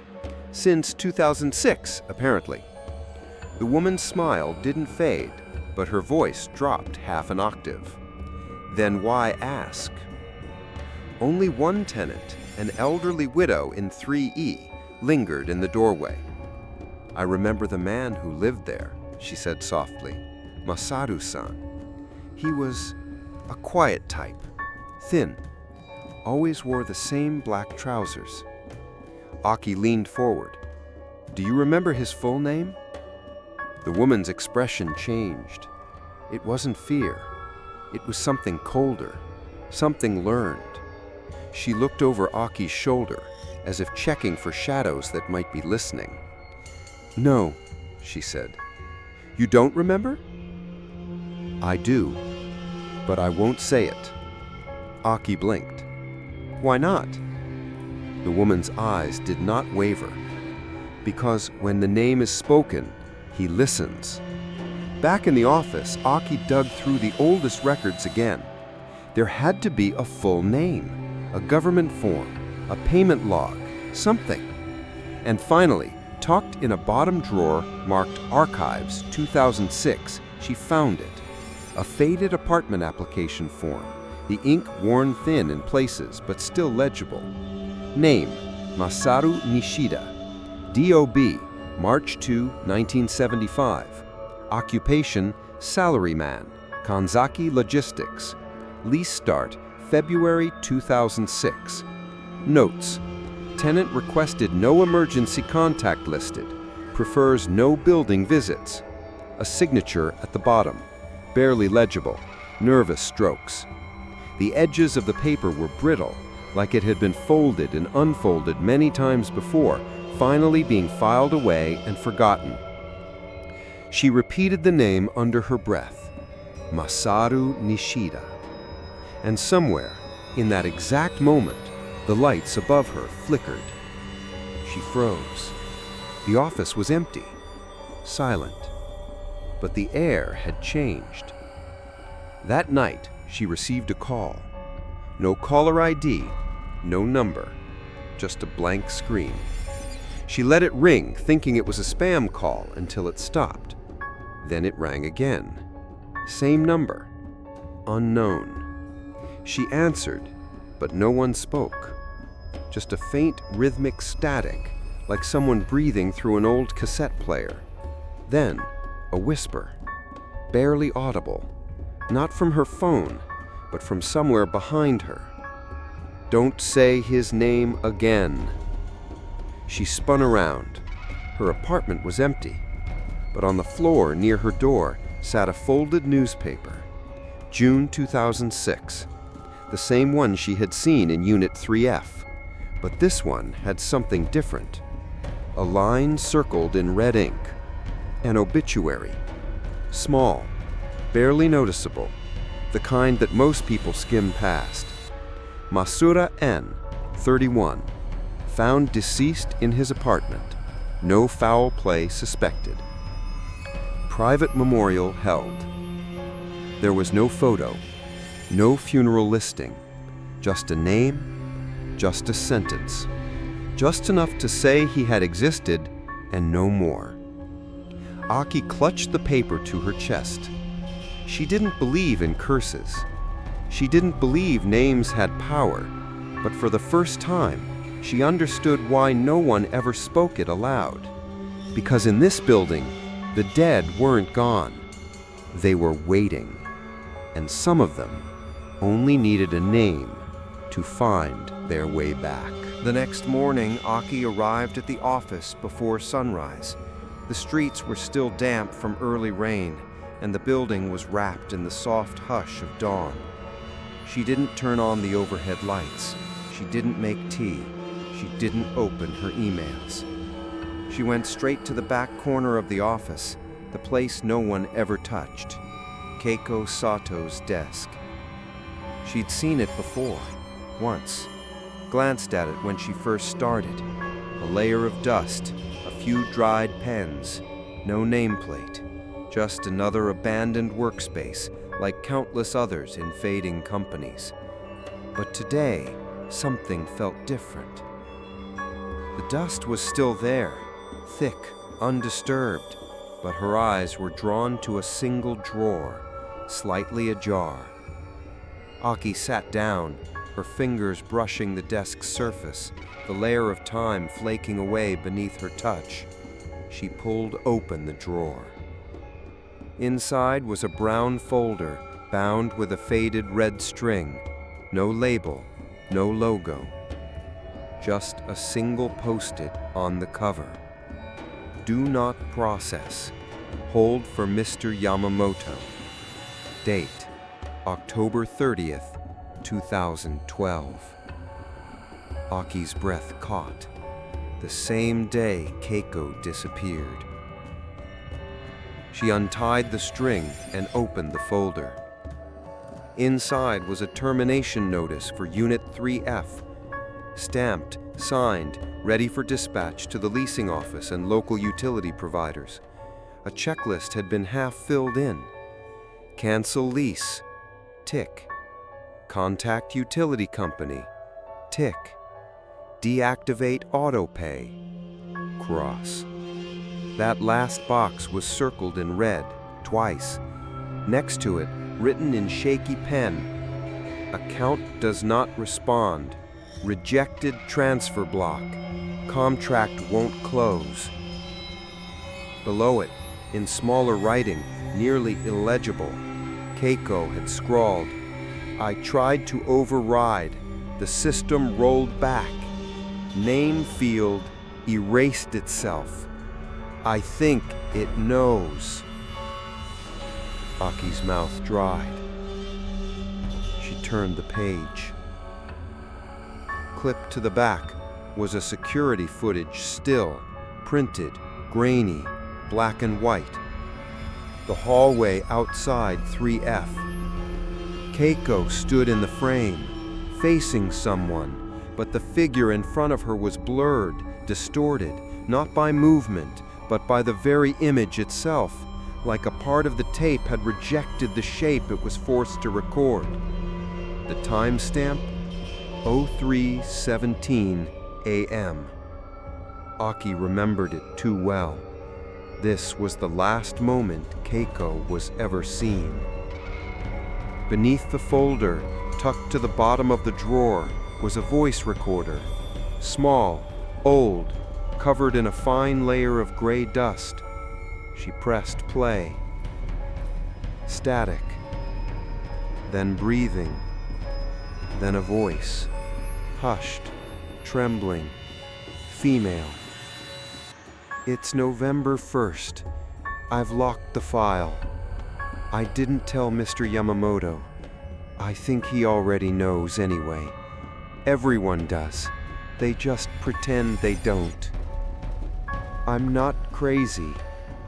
"Since 2006, apparently." The woman's smile didn't fade, but her voice dropped half an octave. "Then why ask?" Only one tenant, an elderly widow in 3E, lingered in the doorway. "I remember the man who lived there," she said softly. "Masaru-san. He was a quiet type, thin, always wore the same black trousers." Aki leaned forward. "Do you remember his full name?" The woman's expression changed. It wasn't fear. It was something colder, something learned. She looked over Aki's shoulder, as if checking for shadows that might be listening. "No," she said. "You don't remember?" "I do, but I won't say it." Aki blinked. "Why not?" The woman's eyes did not waver. "Because when the name is spoken, he listens." Back in the office, Aki dug through the oldest records again. There had to be a full name, a government form, a payment log, something. And finally, tucked in a bottom drawer marked Archives 2006, she found it. A faded apartment application form, the ink worn thin in places but still legible. Name, Masaru Nishida. DOB, March 2, 1975. Occupation, salaryman, Kanzaki Logistics. Lease start, February 2006. Notes, tenant requested no emergency contact listed. Prefers no building visits. A signature at the bottom, barely legible, nervous strokes. The edges of the paper were brittle, like it had been folded and unfolded many times before, finally being filed away and forgotten. She repeated the name under her breath, Masaru Nishida. And somewhere, in that exact moment, the lights above her flickered. She froze. The office was empty, silent. But the air had changed. That night, she received a call. No caller ID, no number, just a blank screen. She let it ring, thinking it was a spam call, until it stopped. Then it rang again. Same number. Unknown. She answered, but no one spoke. Just a faint rhythmic static, like someone breathing through an old cassette player. Then, a whisper, barely audible, not from her phone, but from somewhere behind her. "Don't say his name again." She spun around. Her apartment was empty, but on the floor near her door sat a folded newspaper. June 2006, the same one she had seen in Unit 3F, but this one had something different. A line circled in red ink. An obituary. Small, barely noticeable, the kind that most people skim past. Masura N, 31, found deceased in his apartment. No foul play suspected. Private memorial held. There was no photo, no funeral listing, just a name, just a sentence, just enough to say he had existed and no more. Aki clutched the paper to her chest. She didn't believe in curses. She didn't believe names had power, but for the first time, she understood why no one ever spoke it aloud. Because in this building, the dead weren't gone. They were waiting. and some of them only needed a name to find their way back. The next morning, Aki arrived at the office before sunrise. The streets were still damp from early rain, and the building was wrapped in the soft hush of dawn. She didn't turn on the overhead lights. She didn't make tea. She didn't open her emails. She went straight to the back corner of the office, the place no one ever touched, Keiko Sato's desk. She'd seen it before, once, glanced at it when she first started. A layer of dust, a few dried pens, no nameplate, just another abandoned workspace like countless others in fading companies. But today, something felt different. The dust was still there, thick, undisturbed, but her eyes were drawn to a single drawer, slightly ajar. Aki sat down, her fingers brushing the desk's surface, the layer of time flaking away beneath her touch. She pulled open the drawer. Inside was a brown folder bound with a faded red string. No label, no logo. Just a single post-it on the cover. Do not process. Hold for Mr. Yamamoto. Date, October 30th, 2012. Aki's breath caught. The same day Keiko disappeared. She untied the string and opened the folder. Inside was a termination notice for Unit 3F, stamped, signed, ready for dispatch to the leasing office and local utility providers. A checklist had been half filled in. Cancel lease, tick. Contact utility company, tick. Deactivate autopay, cross. That last box was circled in red, twice. Next to it, written in shaky pen, account does not respond. Rejected transfer block. Contract won't close. Below it, in smaller writing, nearly illegible, Keiko had scrawled, I tried to override. The system rolled back. Name field erased itself. I think it knows. Aki's mouth dried. She turned the page. Clipped to the back was a security footage still, printed, grainy, black and white. The hallway outside 3F. Keiko stood in the frame, facing someone, but the figure in front of her was blurred, distorted, not by movement, but by the very image itself, like a part of the tape had rejected the shape it was forced to record. The timestamp? 03:17 a.m. Aki remembered it too well. This was the last moment Keiko was ever seen. Beneath the folder, tucked to the bottom of the drawer, was a voice recorder. Small, old, covered in a fine layer of gray dust. She pressed play. Static. Then breathing. Then a voice. Hushed, trembling, female. It's November 1st. I've locked the file. I didn't tell Mr. Yamamoto. I think he already knows anyway. Everyone does. They just pretend they don't. I'm not crazy.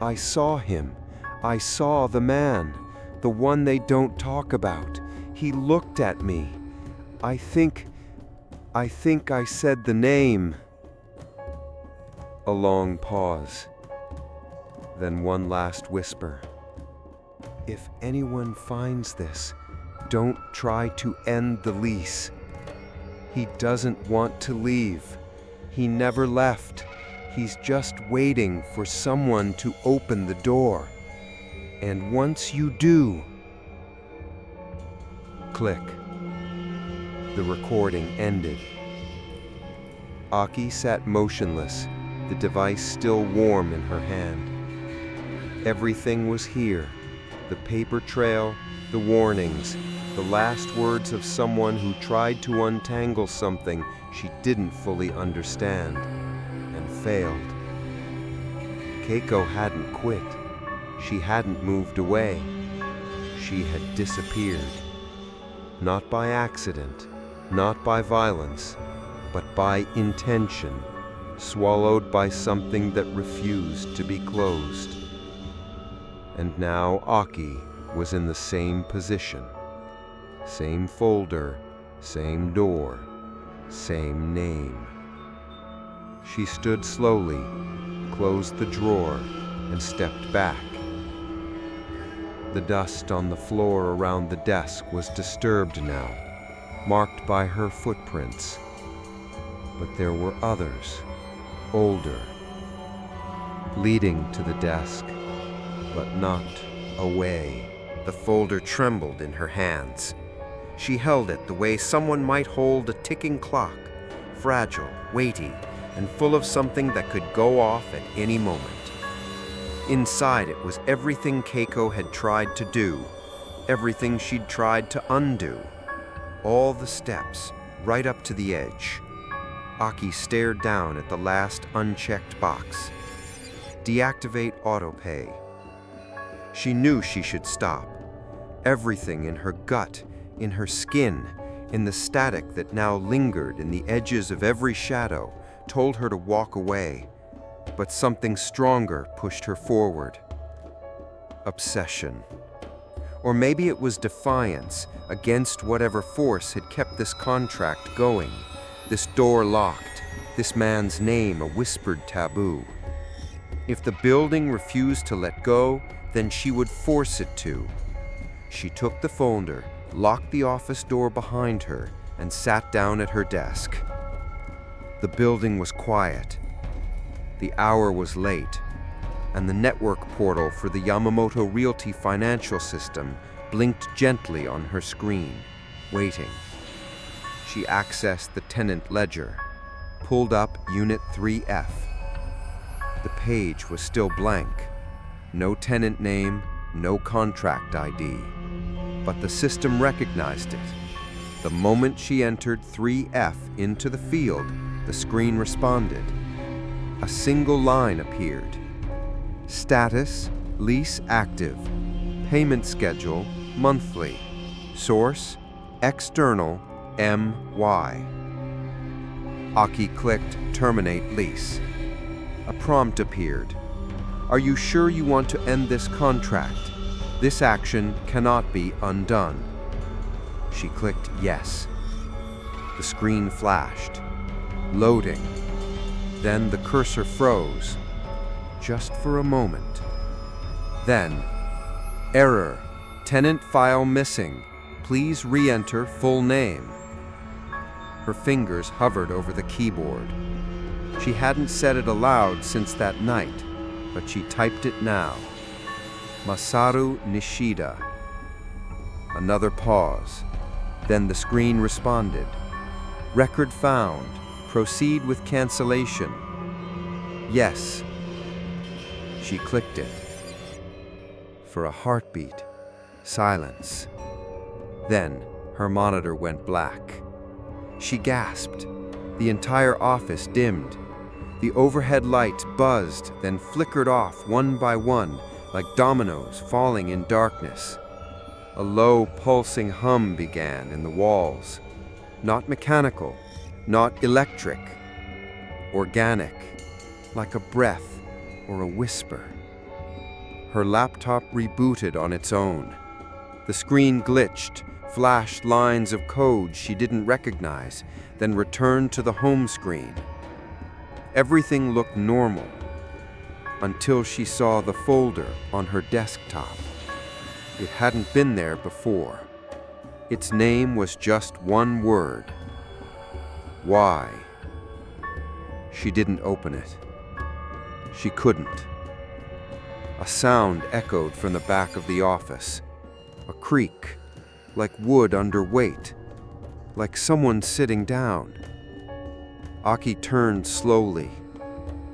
I saw him. I saw the man, the one they don't talk about. He looked at me. I think I said the name. A long pause. Then one last whisper. If anyone finds this, don't try to end the lease. He doesn't want to leave. He never left. He's just waiting for someone to open the door. And once you do... Click. The recording ended. Aki sat motionless, the device still warm in her hand. Everything was here. The paper trail, the warnings, the last words of someone who tried to untangle something she didn't fully understand and failed. Keiko hadn't quit. She hadn't moved away. She had disappeared. Not by accident, not by violence, but by intention, swallowed by something that refused to be closed. And now Aki was in the same position. Same folder, same door, same name. She stood slowly, closed the drawer, and stepped back. The dust on the floor around the desk was disturbed now, marked by her footprints. But there were others, older, leading to the desk, but not away. The folder trembled in her hands. She held it the way someone might hold a ticking clock, fragile, weighty, and full of something that could go off at any moment. Inside it was everything Keiko had tried to do, everything she'd tried to undo. All the steps, right up to the edge. Aki stared down at the last unchecked box. Deactivate autopay. She knew she should stop. Everything in her gut, in her skin, in the static that now lingered in the edges of every shadow, told her to walk away. But something stronger pushed her forward. Obsession. Or maybe it was defiance against whatever force had kept this contract going, this door locked, this man's name a whispered taboo. If the building refused to let go, then she would force it to. She took the folder, locked the office door behind her, and sat down at her desk. The building was quiet. The hour was late, and the network portal for the Yamamoto Realty financial system blinked gently on her screen, waiting. She accessed the tenant ledger, pulled up Unit 3F. The page was still blank. No tenant name, no contract ID. But the system recognized it. The moment she entered 3F into the field, the screen responded. A single line appeared. Status, lease active. Payment schedule, monthly. Source, external, MY. Aki clicked terminate lease. A prompt appeared. Are you sure you want to end this contract? This action cannot be undone. She clicked yes. The screen flashed. Loading. Then the cursor froze, just for a moment. Then, error, tenant file missing. Please re-enter full name. Her fingers hovered over the keyboard. She hadn't said it aloud since that night, but she typed it now. Masaru Nishida. Another pause. Then the screen responded. Record found. Proceed with cancellation. Yes. She clicked it. For a heartbeat, silence. Then her monitor went black. She gasped. The entire office dimmed. The overhead lights buzzed, then flickered off one by one, like dominoes falling in darkness. A low, pulsing hum began in the walls. Not mechanical, not electric. Organic, like a breath or a whisper. Her laptop rebooted on its own. The screen glitched, flashed lines of code she didn't recognize, then returned to the home screen. Everything looked normal, until she saw the folder on her desktop. It hadn't been there before. Its name was just one word. Why? She didn't open it. She couldn't. A sound echoed from the back of the office. A creak, like wood under weight, like someone sitting down. Aki turned slowly.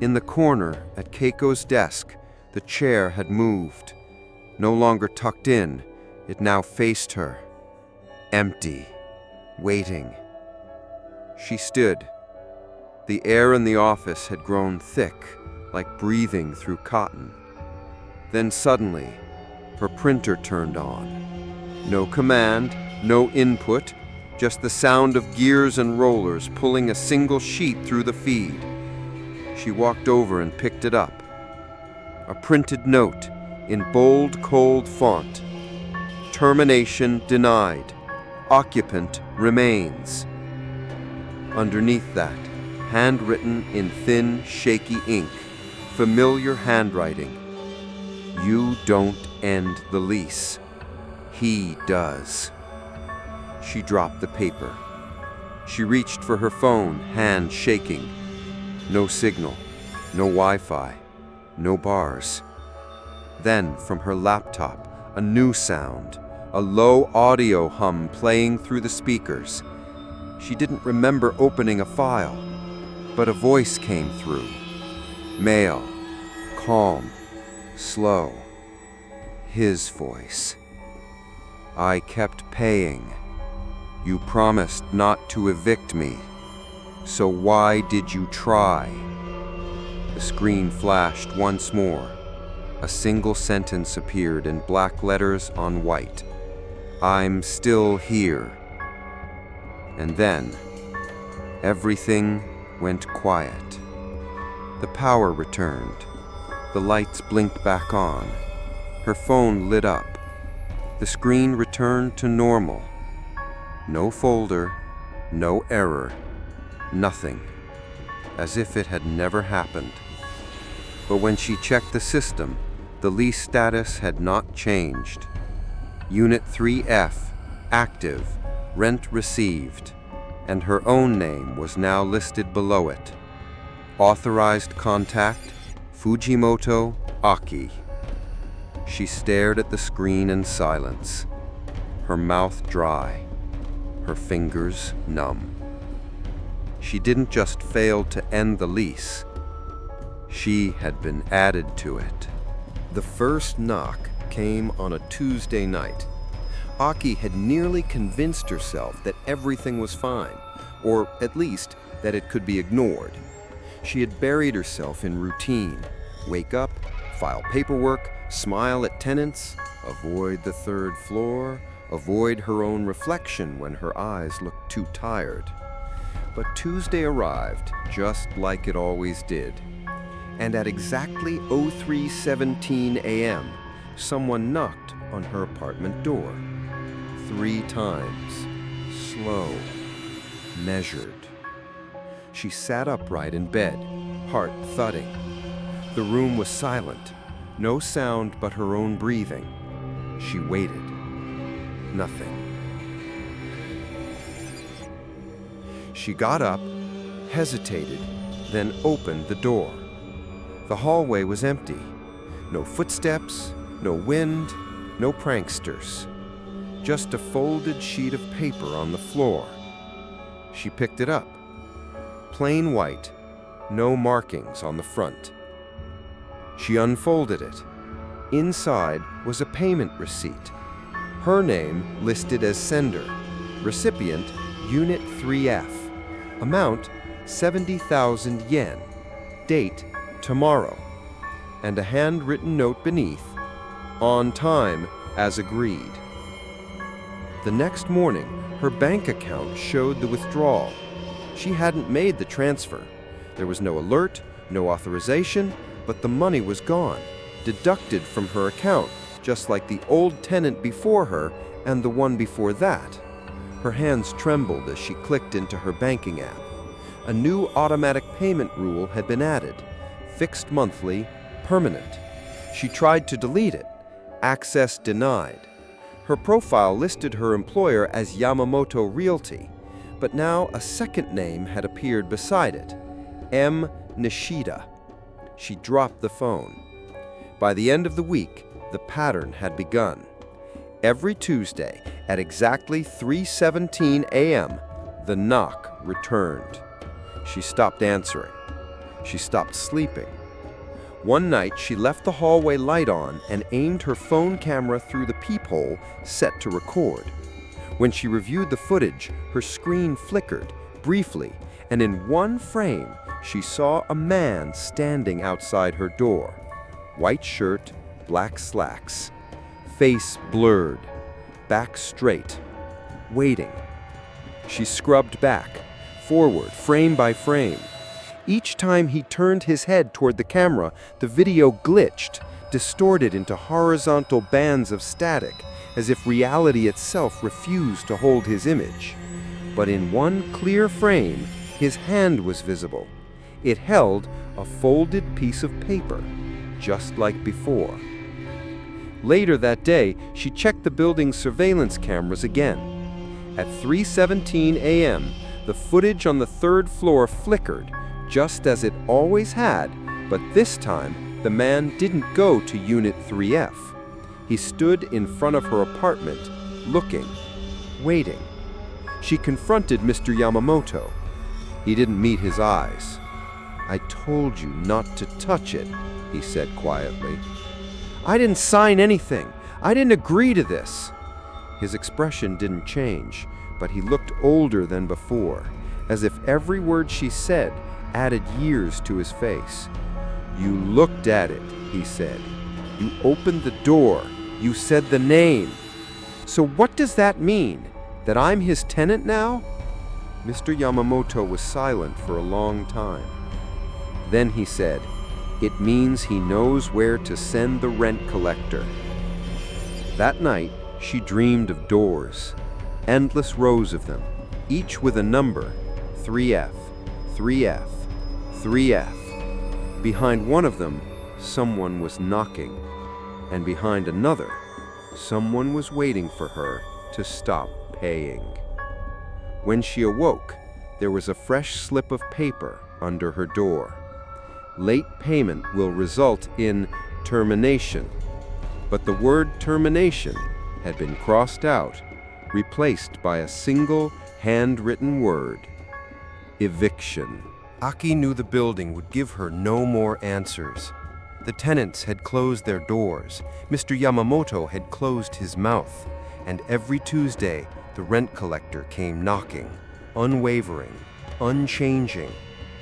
In the corner at Keiko's desk, the chair had moved. No longer tucked in, it now faced her. Empty, waiting. She stood. The air in the office had grown thick, like breathing through cotton. Then suddenly, her printer turned on. No command, no input, just the sound of gears and rollers pulling a single sheet through the feed. She walked over and picked it up. A printed note in bold, cold font. Termination denied. Occupant remains. Underneath that, handwritten in thin, shaky ink, familiar handwriting. You don't end the lease. He does. She dropped the paper. She reached for her phone, hand shaking. No signal, no Wi-Fi, no bars. Then, from her laptop, a new sound, a low audio hum playing through the speakers. She didn't remember opening a file, but a voice came through. Male, calm, slow. His voice. I kept paying. You promised not to evict me. So why did you try? The screen flashed once more. A single sentence appeared in black letters on white. I'm still here. And then, everything went quiet. The power returned. The lights blinked back on. Her phone lit up. The screen returned to normal. No folder, no error, nothing. As if it had never happened. But when she checked the system, the lease status had not changed. Unit 3F, active, rent received, and her own name was now listed below it. Authorized contact, Fujimoto Aki. She stared at the screen in silence, her mouth dry, her fingers numb. She didn't just fail to end the lease. She had been added to it. The first knock came on a Tuesday night. Aki had nearly convinced herself that everything was fine, or at least that it could be ignored. She had buried herself in routine. Wake up, file paperwork, smile at tenants, avoid the third floor, avoid her own reflection when her eyes looked too tired. But Tuesday arrived just like it always did. And at exactly 03:17 a.m., someone knocked on her apartment door. 3 times. Slow. Measured. She sat upright in bed, heart thudding. The room was silent. No sound but her own breathing. She waited. Nothing. She got up, hesitated, then opened the door. The hallway was empty. No footsteps, no wind, no pranksters. Just a folded sheet of paper on the floor. She picked it up. Plain white, no markings on the front. She unfolded it. Inside was a payment receipt. Her name listed as sender. Recipient, Unit 3F. Amount, 70,000 yen. Date, tomorrow. And a handwritten note beneath, on time as agreed. The next morning, her bank account showed the withdrawal. She hadn't made the transfer. There was no alert, no authorization, but the money was gone, deducted from her account, just like the old tenant before her and the one before that. Her hands trembled as she clicked into her banking app. A new automatic payment rule had been added, fixed monthly, permanent. She tried to delete it. Access denied. Her profile listed her employer as Yamamoto Realty, but now a second name had appeared beside it, M. Nishida. She dropped the phone. By the end of the week, the pattern had begun. Every Tuesday at exactly 3:17 a.m., the knock returned. She stopped answering. She stopped sleeping. One night, she left the hallway light on and aimed her phone camera through the peephole set to record. When she reviewed the footage, her screen flickered briefly, and in one frame, she saw a man standing outside her door. White shirt, black slacks, face blurred, back straight, waiting. She scrubbed back, forward, frame by frame. Each time he turned his head toward the camera, the video glitched, distorted into horizontal bands of static, as if reality itself refused to hold his image. But in one clear frame, his hand was visible. It held a folded piece of paper, just like before. Later that day, she checked the building's surveillance cameras again. At 3:17 a.m., the footage on the third floor flickered, just as it always had, but this time, the man didn't go to Unit 3F. He stood in front of her apartment, looking, waiting. She confronted Mr. Yamamoto. He didn't meet his eyes. "I told you not to touch it," he said quietly. "I didn't sign anything. I didn't agree to this." His expression didn't change, but he looked older than before, as if every word she said added years to his face. "You looked at it," he said. "You opened the door. You said the name. So what does that mean? That I'm his tenant now?" Mr. Yamamoto was silent for a long time. Then he said, "It means he knows where to send the rent collector." That night, she dreamed of doors, endless rows of them, each with a number, 3F, 3F, 3F. Behind one of them, someone was knocking, and behind another, someone was waiting for her to stop paying. When she awoke, there was a fresh slip of paper under her door. Late payment will result in termination. But the word termination had been crossed out, replaced by a single handwritten word: eviction. Aki knew the building would give her no more answers. The tenants had closed their doors, Mr. Yamamoto had closed his mouth, and every Tuesday the rent collector came knocking, unwavering, unchanging,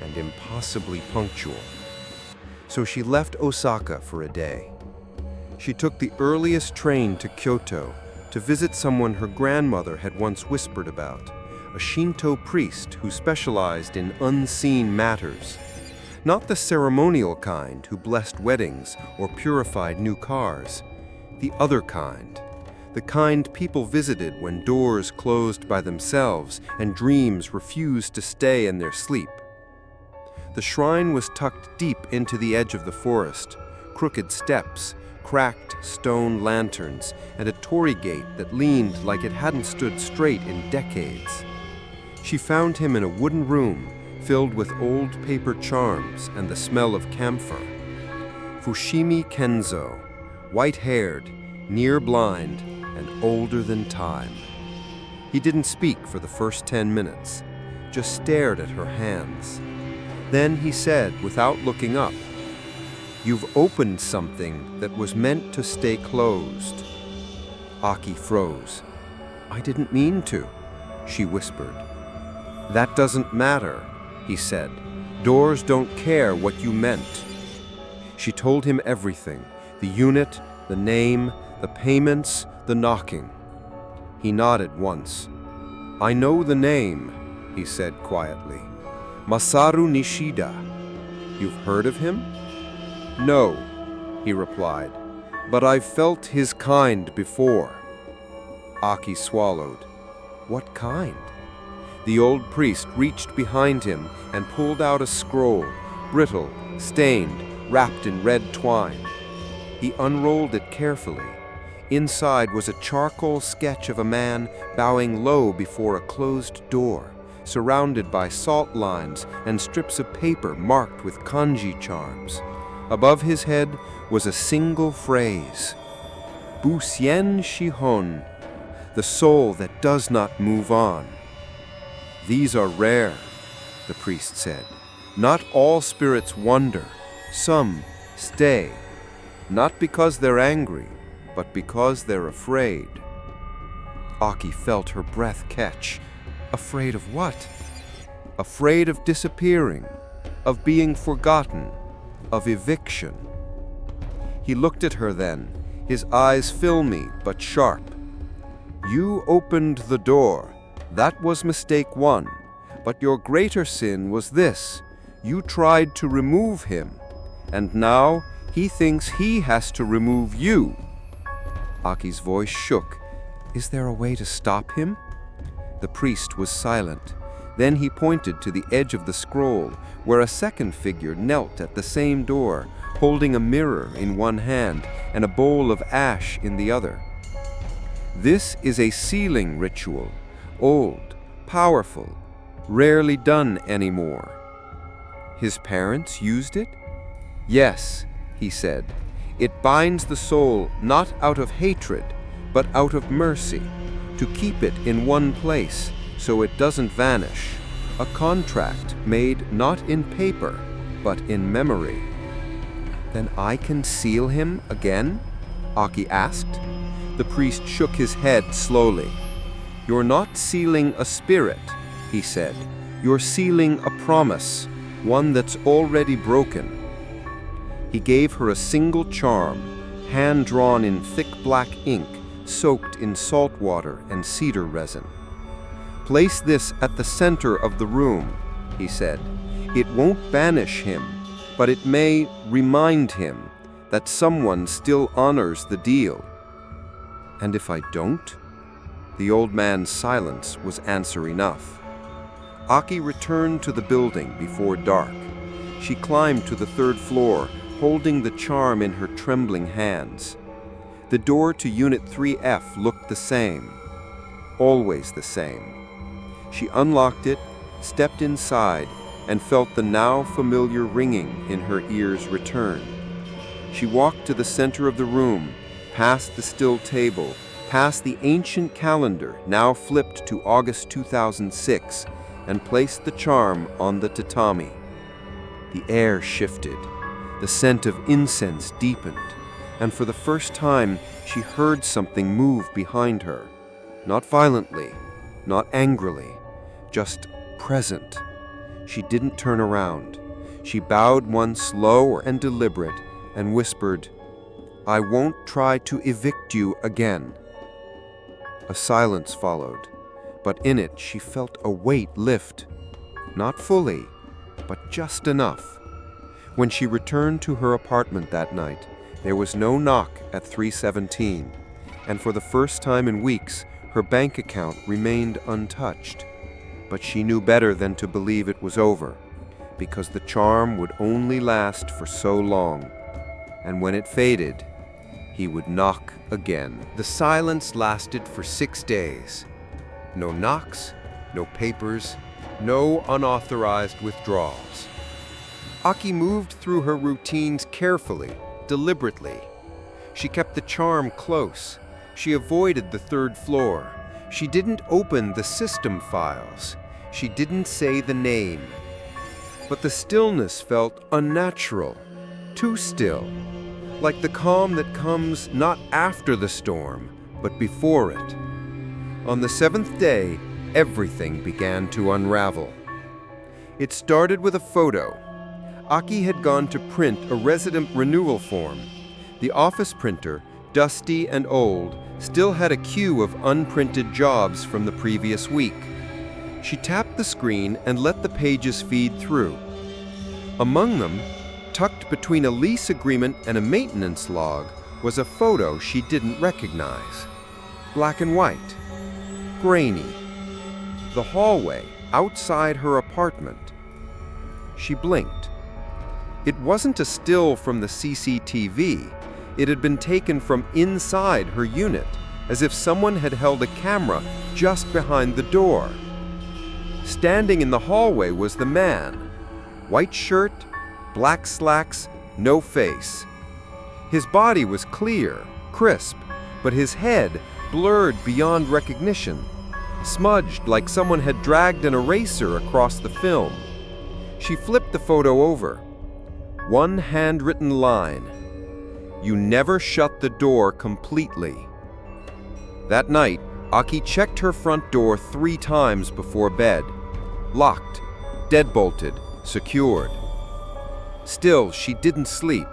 and impossibly punctual. So she left Osaka for a day. She took the earliest train to Kyoto to visit someone her grandmother had once whispered about, a Shinto priest who specialized in unseen matters. Not the ceremonial kind who blessed weddings or purified new cars. The other kind. The kind people visited when doors closed by themselves and dreams refused to stay in their sleep. The shrine was tucked deep into the edge of the forest, crooked steps, cracked stone lanterns, and a torii gate that leaned like it hadn't stood straight in decades. She found him in a wooden room filled with old paper charms and the smell of camphor. Fushimi Kenzo, white-haired, near-blind, and older than time. He didn't speak for the first 10 minutes, just stared at her hands. Then he said, without looking up, "You've opened something that was meant to stay closed." Aki froze. "I didn't mean to," she whispered. "That doesn't matter," he said. "Doors don't care what you meant." She told him everything, the unit, the name, the payments, the knocking. He nodded once. "I know the name," he said quietly. "Masaru Nishida. You've heard of him?" "No," he replied, "but I've felt his kind before." Aki swallowed. "What kind?" The old priest reached behind him and pulled out a scroll, brittle, stained, wrapped in red twine. He unrolled it carefully. Inside was a charcoal sketch of a man bowing low before a closed door, surrounded by salt lines and strips of paper marked with kanji charms. Above his head was a single phrase: Busien Shihon, the soul that does not move on. "These are rare," the priest said. "Not all spirits wander. Some stay, not because they're angry, but because they're afraid. Aki felt her breath catch. Afraid of what? Afraid of disappearing, of being forgotten, of eviction. He looked at her then, his eyes filmy but sharp. You opened the door. That was mistake one. But your greater sin was this. You tried to remove him, and now he thinks he has to remove you. Aki's voice shook. Is there a way to stop him? The priest was silent. Then he pointed to the edge of the scroll, where a second figure knelt at the same door, holding a mirror in one hand and a bowl of ash in the other. This is a sealing ritual, old, powerful, rarely done anymore. His parents used it? Yes, he said. It binds the soul not out of hatred, but out of mercy, to keep it in one place so it doesn't vanish. A contract made not in paper, but in memory. Then I can seal him again? Aki asked. The priest shook his head slowly. You're not sealing a spirit, he said. You're sealing a promise, one that's already broken. He gave her a single charm, hand-drawn in thick black ink, soaked in salt water and cedar resin. Place this at the center of the room, he said. It won't banish him, but it may remind him that someone still honors the deal. And if I don't? The old man's silence was answer enough. Aki returned to the building before dark. She climbed to the third floor, holding the charm in her trembling hands. The door to Unit 3F looked the same, always the same. She unlocked it, stepped inside, and felt the now familiar ringing in her ears return. She walked to the center of the room, past the still table, past the ancient calendar, now flipped to August 2006, and placed the charm on the tatami. The air shifted. The scent of incense deepened, and for the first time she heard something move behind her. Not violently, not angrily, just present. She didn't turn around. She bowed once low and deliberate and whispered, I won't try to evict you again. A silence followed, but in it she felt a weight lift. Not fully, but just enough. When she returned to her apartment that night, there was no knock at 317, and for the first time in weeks, her bank account remained untouched. But she knew better than to believe it was over, because the charm would only last for so long, and when it faded, he would knock again. The silence lasted for 6 days. No knocks, no papers, no unauthorized withdrawals. Aki moved through her routines carefully, deliberately. She kept the charm close. She avoided the third floor. She didn't open the system files. She didn't say the name. But the stillness felt unnatural, too still, like the calm that comes not after the storm, but before it. On the 7th day, everything began to unravel. It started with a photo. Aki had gone to print a resident renewal form. The office printer, dusty and old, still had a queue of unprinted jobs from the previous week. She tapped the screen and let the pages feed through. Among them, tucked between a lease agreement and a maintenance log, was a photo she didn't recognize. Black and white. Grainy. The hallway outside her apartment. She blinked. It wasn't a still from the CCTV. It had been taken from inside her unit, as if someone had held a camera just behind the door. Standing in the hallway was the man. White shirt, black slacks, no face. His body was clear, crisp, but his head blurred beyond recognition, smudged like someone had dragged an eraser across the film. She flipped the photo over. One handwritten line: "You never shut the door completely." That night, Aki checked her front door 3 times before bed. Locked, deadbolted, secured. Still, she didn't sleep.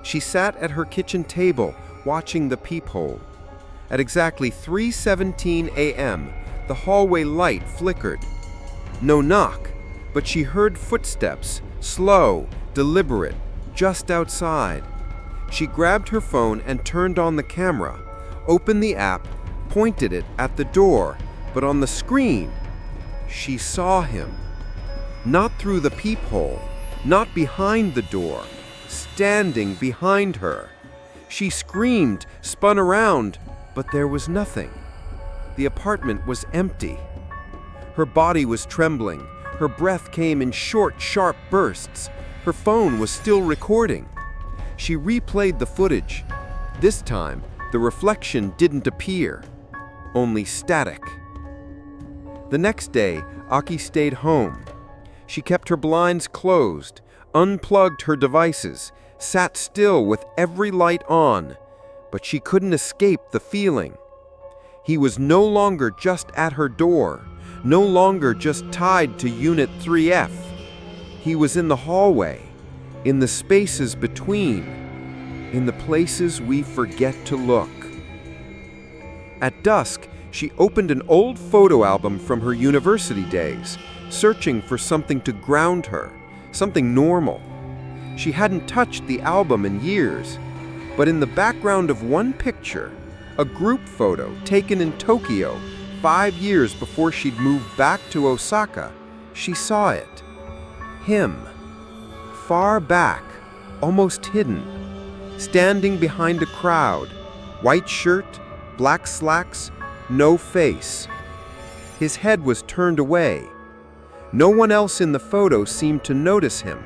She sat at her kitchen table, watching the peephole. At exactly 3:17 a.m., the hallway light flickered. No knock, but she heard footsteps, slow, deliberate, just outside. She grabbed her phone and turned on the camera, opened the app, pointed it at the door, but on the screen, she saw him. Not through the peephole, not behind the door, standing behind her. She screamed, spun around, but there was nothing. The apartment was empty. Her body was trembling. Her breath came in short, sharp bursts. Her phone was still recording. She replayed the footage. This time, the reflection didn't appear, only static. The next day, Aki stayed home. She kept her blinds closed, unplugged her devices, sat still with every light on, but she couldn't escape the feeling. He was no longer just at her door, no longer just tied to Unit 3F. He was in the hallway, in the spaces between, in the places we forget to look. At dusk, she opened an old photo album from her university days, searching for something to ground her, something normal. She hadn't touched the album in years, but in the background of one picture, a group photo taken in Tokyo 5 years before she'd moved back to Osaka, she saw it. Him, far back, almost hidden, standing behind a crowd, white shirt, black slacks, no face. His head was turned away. No one else in the photo seemed to notice him.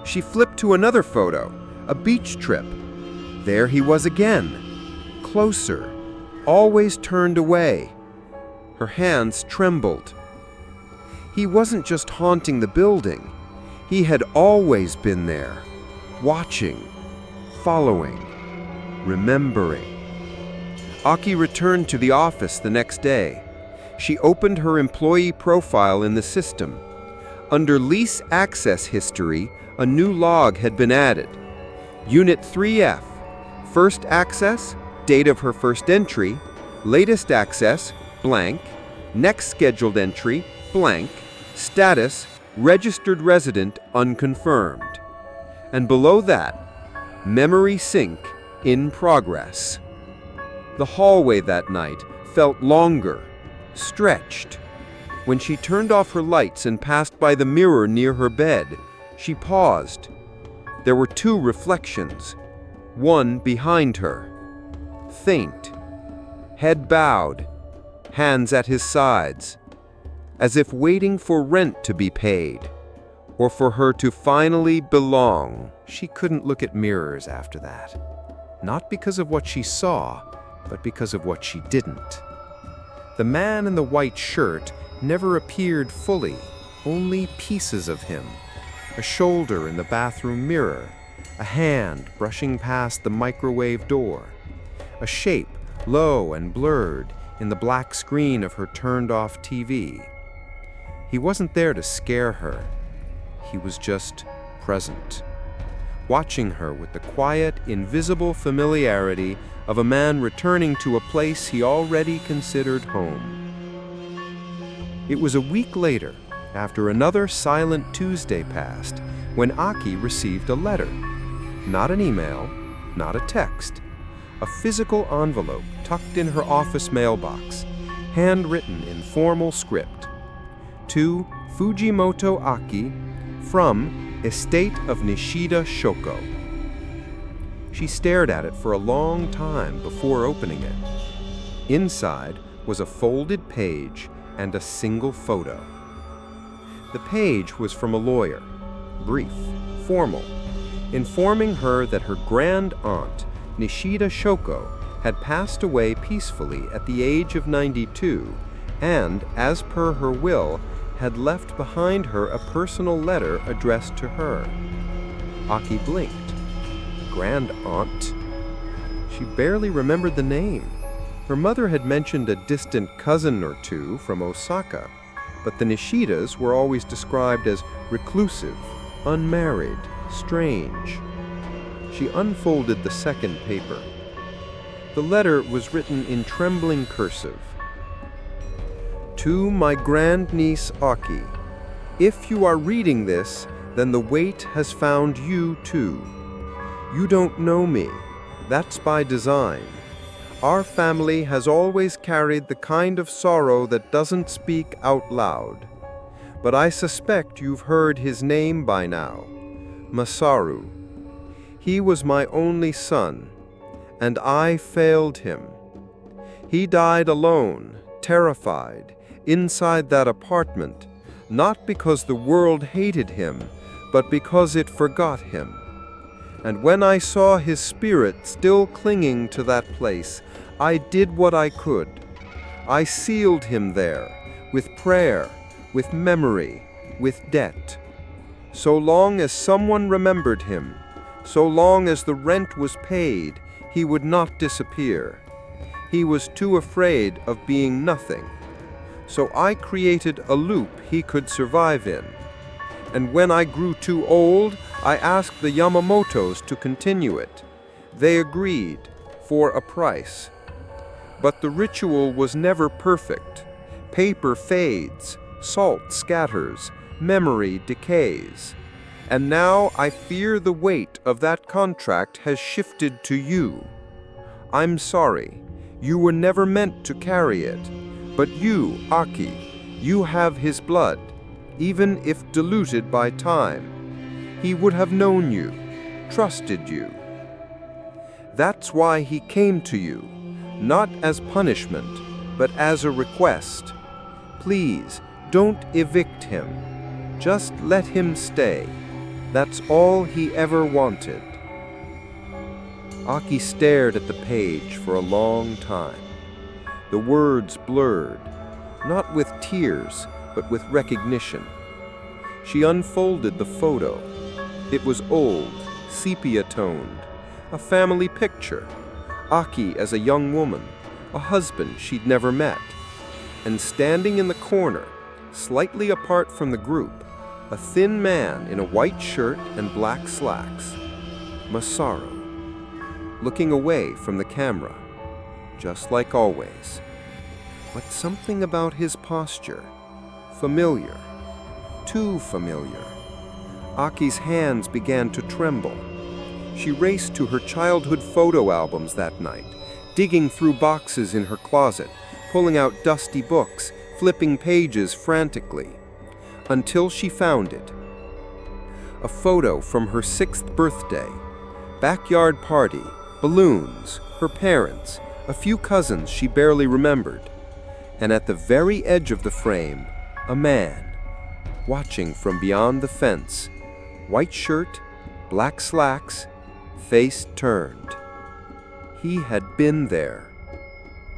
She flipped to another photo, a beach trip. There he was again, closer, always turned away. Her hands trembled. He wasn't just haunting the building. He had always been there, watching, following, remembering. Aki returned to the office the next day. She opened her employee profile in the system. Under lease access history, a new log had been added. Unit 3F, first access, date of her first entry, latest access, blank, next scheduled entry, blank, status, registered resident unconfirmed. And below that, memory sync in progress. The hallway that night felt longer, stretched. When she turned off her lights and passed by the mirror near her bed, she paused. There were 2 reflections, one behind her. Faint, head bowed, hands at his sides, as if waiting for rent to be paid, or for her to finally belong. She couldn't look at mirrors after that, not because of what she saw, but because of what she didn't. The man in the white shirt never appeared fully, only pieces of him. A shoulder in the bathroom mirror, a hand brushing past the microwave door, a shape low and blurred in the black screen of her turned-off TV. He wasn't there to scare her. He was just present, watching her with the quiet, invisible familiarity of a man returning to a place he already considered home. It was a week later, after another silent Tuesday passed, when Aki received a letter. Not an email, not a text. A physical envelope tucked in her office mailbox, handwritten in formal script. To Fujimoto Aki, from Estate of Nishida Shoko. She stared at it for a long time before opening it. Inside was a folded page and a single photo. The page was from a lawyer, brief, formal, informing her that her grand aunt, Nishida Shoko, had passed away peacefully at the age of 92 and, as per her will, had left behind her a personal letter addressed to her. Aki blinked. Grand aunt? She barely remembered the name. Her mother had mentioned a distant cousin or two from Osaka, but the Nishidas were always described as reclusive, unmarried, strange. She unfolded the second paper. The letter was written in trembling cursive. To my grandniece Aki, if you are reading this, then the weight has found you too. You don't know me. That's by design. Our family has always carried the kind of sorrow that doesn't speak out loud. But I suspect you've heard his name by now. Masaru. He was my only son, and I failed him. He died alone, terrified, inside that apartment, not because the world hated him, but because it forgot him. And when I saw his spirit still clinging to that place, I did what I could. I sealed him there, with prayer, with memory, with debt. So long as someone remembered him, so long as the rent was paid, he would not disappear. He was too afraid of being nothing. So I created a loop he could survive in. And when I grew too old, I asked the Yamamotos to continue it. They agreed, for a price. But the ritual was never perfect. Paper fades, salt scatters, memory decays. And now I fear the weight of that contract has shifted to you. I'm sorry, you were never meant to carry it. But you, Aki, you have his blood, even if diluted by time. He would have known you, trusted you. That's why he came to you, not as punishment, but as a request. Please, don't evict him. Just let him stay. That's all he ever wanted. Aki stared at the page for a long time. The words blurred, not with tears, but with recognition. She unfolded the photo. It was old, sepia-toned, a family picture. Aki as a young woman, a husband she'd never met. And standing in the corner, slightly apart from the group, a thin man in a white shirt and black slacks. Masaru, looking away from the camera, just like always. But something about his posture, familiar, too familiar. Aki's hands began to tremble. She raced to her childhood photo albums that night, digging through boxes in her closet, pulling out dusty books, flipping pages frantically, until she found it. A photo from her 6th birthday, backyard party, balloons, her parents, a few cousins she barely remembered, and at the very edge of the frame, a man, watching from beyond the fence, white shirt, black slacks, face turned. He had been there,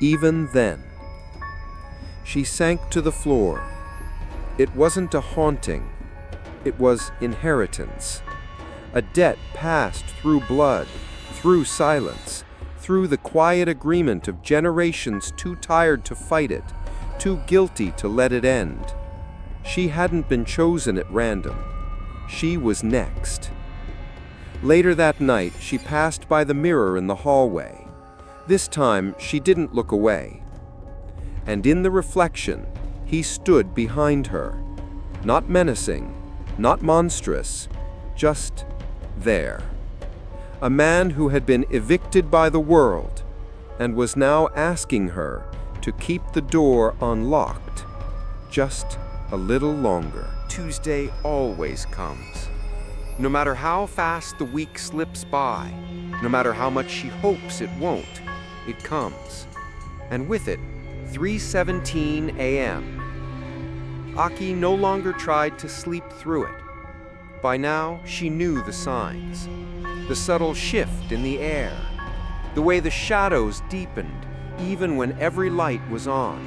even then. She sank to the floor. It wasn't a haunting, it was inheritance. A debt passed through blood, through silence, through the quiet agreement of generations too tired to fight it, too guilty to let it end. She hadn't been chosen at random. She was next. Later that night, she passed by the mirror in the hallway. This time, she didn't look away. And in the reflection, he stood behind her. Not menacing, not monstrous, just there. A man who had been evicted by the world and was now asking her to keep the door unlocked just a little longer. Tuesday always comes. No matter how fast the week slips by, no matter how much she hopes it won't, it comes. And with it, 3:17 a.m. Aki no longer tried to sleep through it. By now, she knew the signs. The subtle shift in the air, the way the shadows deepened even when every light was on,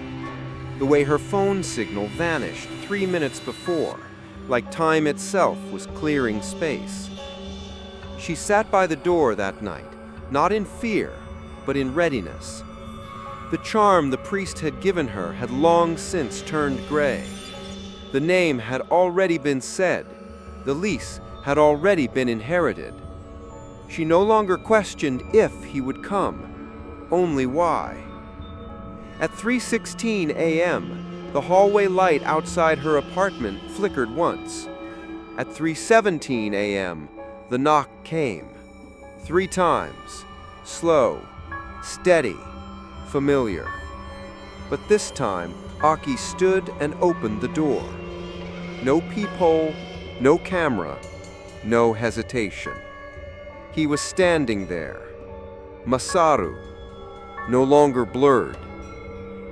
the way her phone signal vanished 3 minutes before, like time itself was clearing space. She sat by the door that night, not in fear, but in readiness. The charm the priest had given her had long since turned gray. The name had already been said. The lease had already been inherited. She no longer questioned if he would come, only why. At 3:16 a.m., the hallway light outside her apartment flickered once. At 3:17 a.m., the knock came. 3 times, slow, steady, familiar. But this time, Aki stood and opened the door. No peephole, no camera, no hesitation. He was standing there, Masaru, no longer blurred.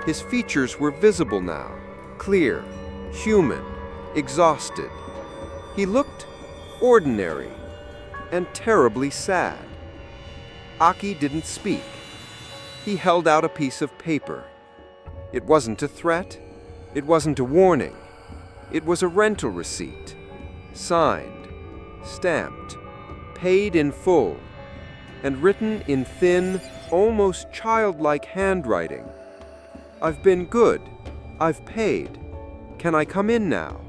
His features were visible now, clear, human, exhausted. He looked ordinary and terribly sad. Aki didn't speak. He held out a piece of paper. It wasn't a threat. It wasn't a warning. It was a rental receipt, signed, stamped, paid in full, and written in thin, almost childlike handwriting. "I've been good. I've paid. Can I come in now?"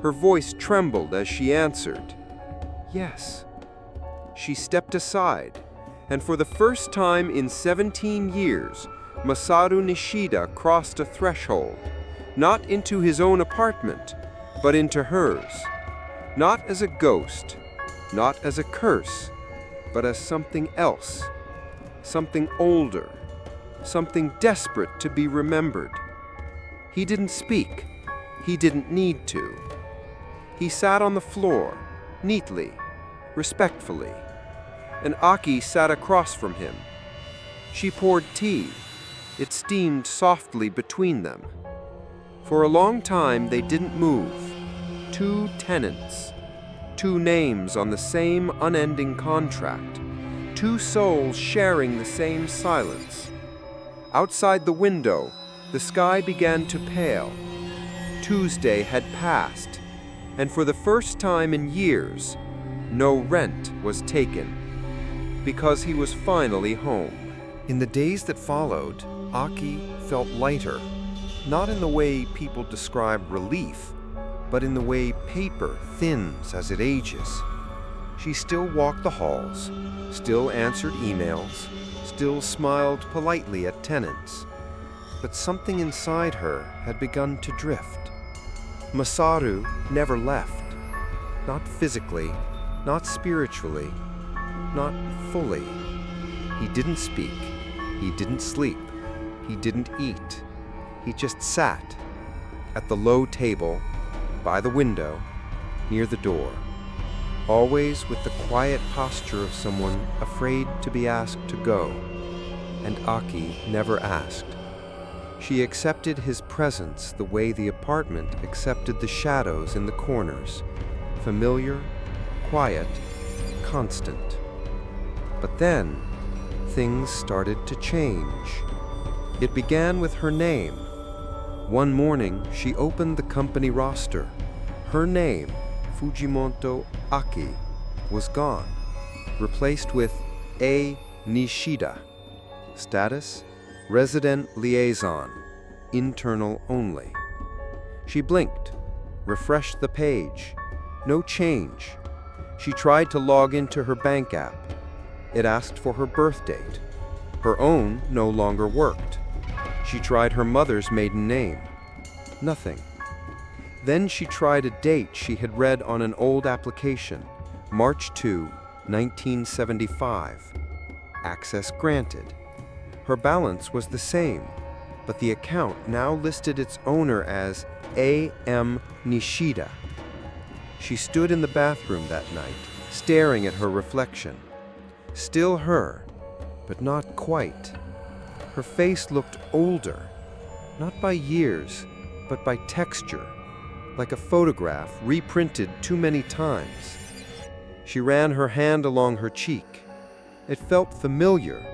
Her voice trembled as she answered, "Yes." She stepped aside, and for the first time in 17 years, Masaru Nishida crossed a threshold, not into his own apartment, but into hers. Not as a ghost, not as a curse, but as something else, something older, something desperate to be remembered. He didn't speak. He didn't need to. He sat on the floor, neatly, respectfully, and Aki sat across from him. She poured tea. It steamed softly between them. For a long time they didn't move. 2 tenants, 2 names on the same unending contract, 2 souls sharing the same silence. Outside the window, the sky began to pale. Tuesday had passed, and for the first time in years, no rent was taken, because he was finally home. In the days that followed, Aki felt lighter, not in the way people describe relief, but in the way paper thins as it ages. She still walked the halls, still answered emails, still smiled politely at tenants, but something inside her had begun to drift. Masaru never left, not physically, not spiritually, not fully. He didn't speak, he didn't sleep, he didn't eat. He just sat at the low table, by the window, near the door, always with the quiet posture of someone afraid to be asked to go. And Aki never asked. She accepted his presence the way the apartment accepted the shadows in the corners, familiar, quiet, constant. But then, things started to change. It began with her name. One morning, she opened the company roster. Her name, Fujimoto Aki, was gone, replaced with A. Nishida. Status, resident liaison, internal only. She blinked, refreshed the page. No change. She tried to log into her bank app. It asked for her birth date. Her own no longer worked. She tried her mother's maiden name. Nothing. Then she tried a date she had read on an old application, March 2, 1975. Access granted. Her balance was the same, but the account now listed its owner as A.M. Nishida. She stood in the bathroom that night, staring at her reflection. Still her, but not quite. Her face looked older, not by years, but by texture, like a photograph reprinted too many times. She ran her hand along her cheek. It felt familiar,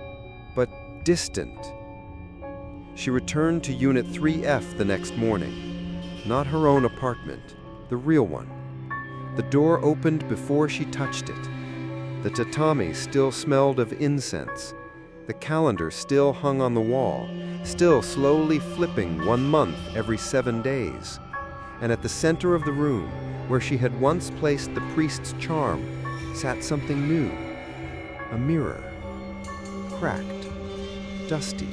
but distant. She returned to Unit 3F the next morning. Not her own apartment, the real one. The door opened before she touched it. The tatami still smelled of incense. The calendar still hung on the wall, still slowly flipping 1 month every 7 days. And at the center of the room, where she had once placed the priest's charm, sat something new. A mirror. Cracked. Dusty.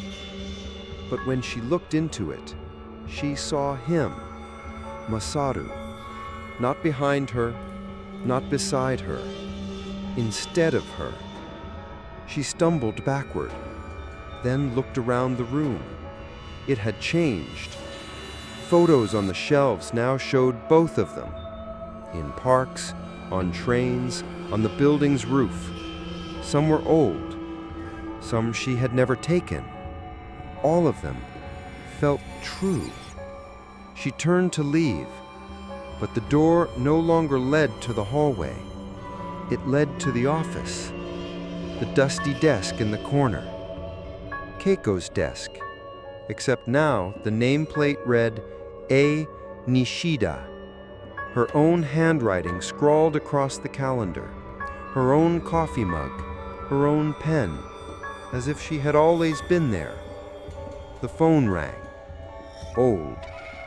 But when she looked into it, she saw him, Masaru. Not behind her, not beside her, instead of her. She stumbled backward, then looked around the room. It had changed. Photos on the shelves now showed both of them. In parks, on trains, on the building's roof. Some were old, some she had never taken. All of them felt true. She turned to leave, but the door no longer led to the hallway. It led to the office, the dusty desk in the corner. Keiko's desk, except now the nameplate read A. Nishida. Her own handwriting scrawled across the calendar, her own coffee mug, her own pen, as if she had always been there. The phone rang. Old,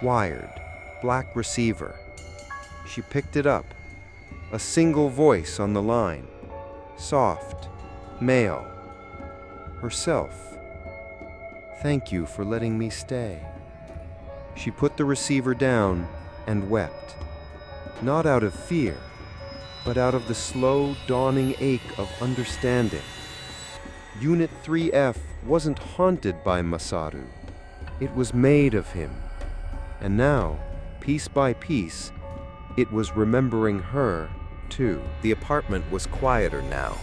wired, black receiver. She picked it up. A single voice on the line. Soft, male. Herself. Thank you for letting me stay. She put the receiver down and wept. Not out of fear, but out of the slow, dawning ache of understanding. Unit 3F wasn't haunted by Masaru. It was made of him. And now, piece by piece, it was remembering her, too. The apartment was quieter now.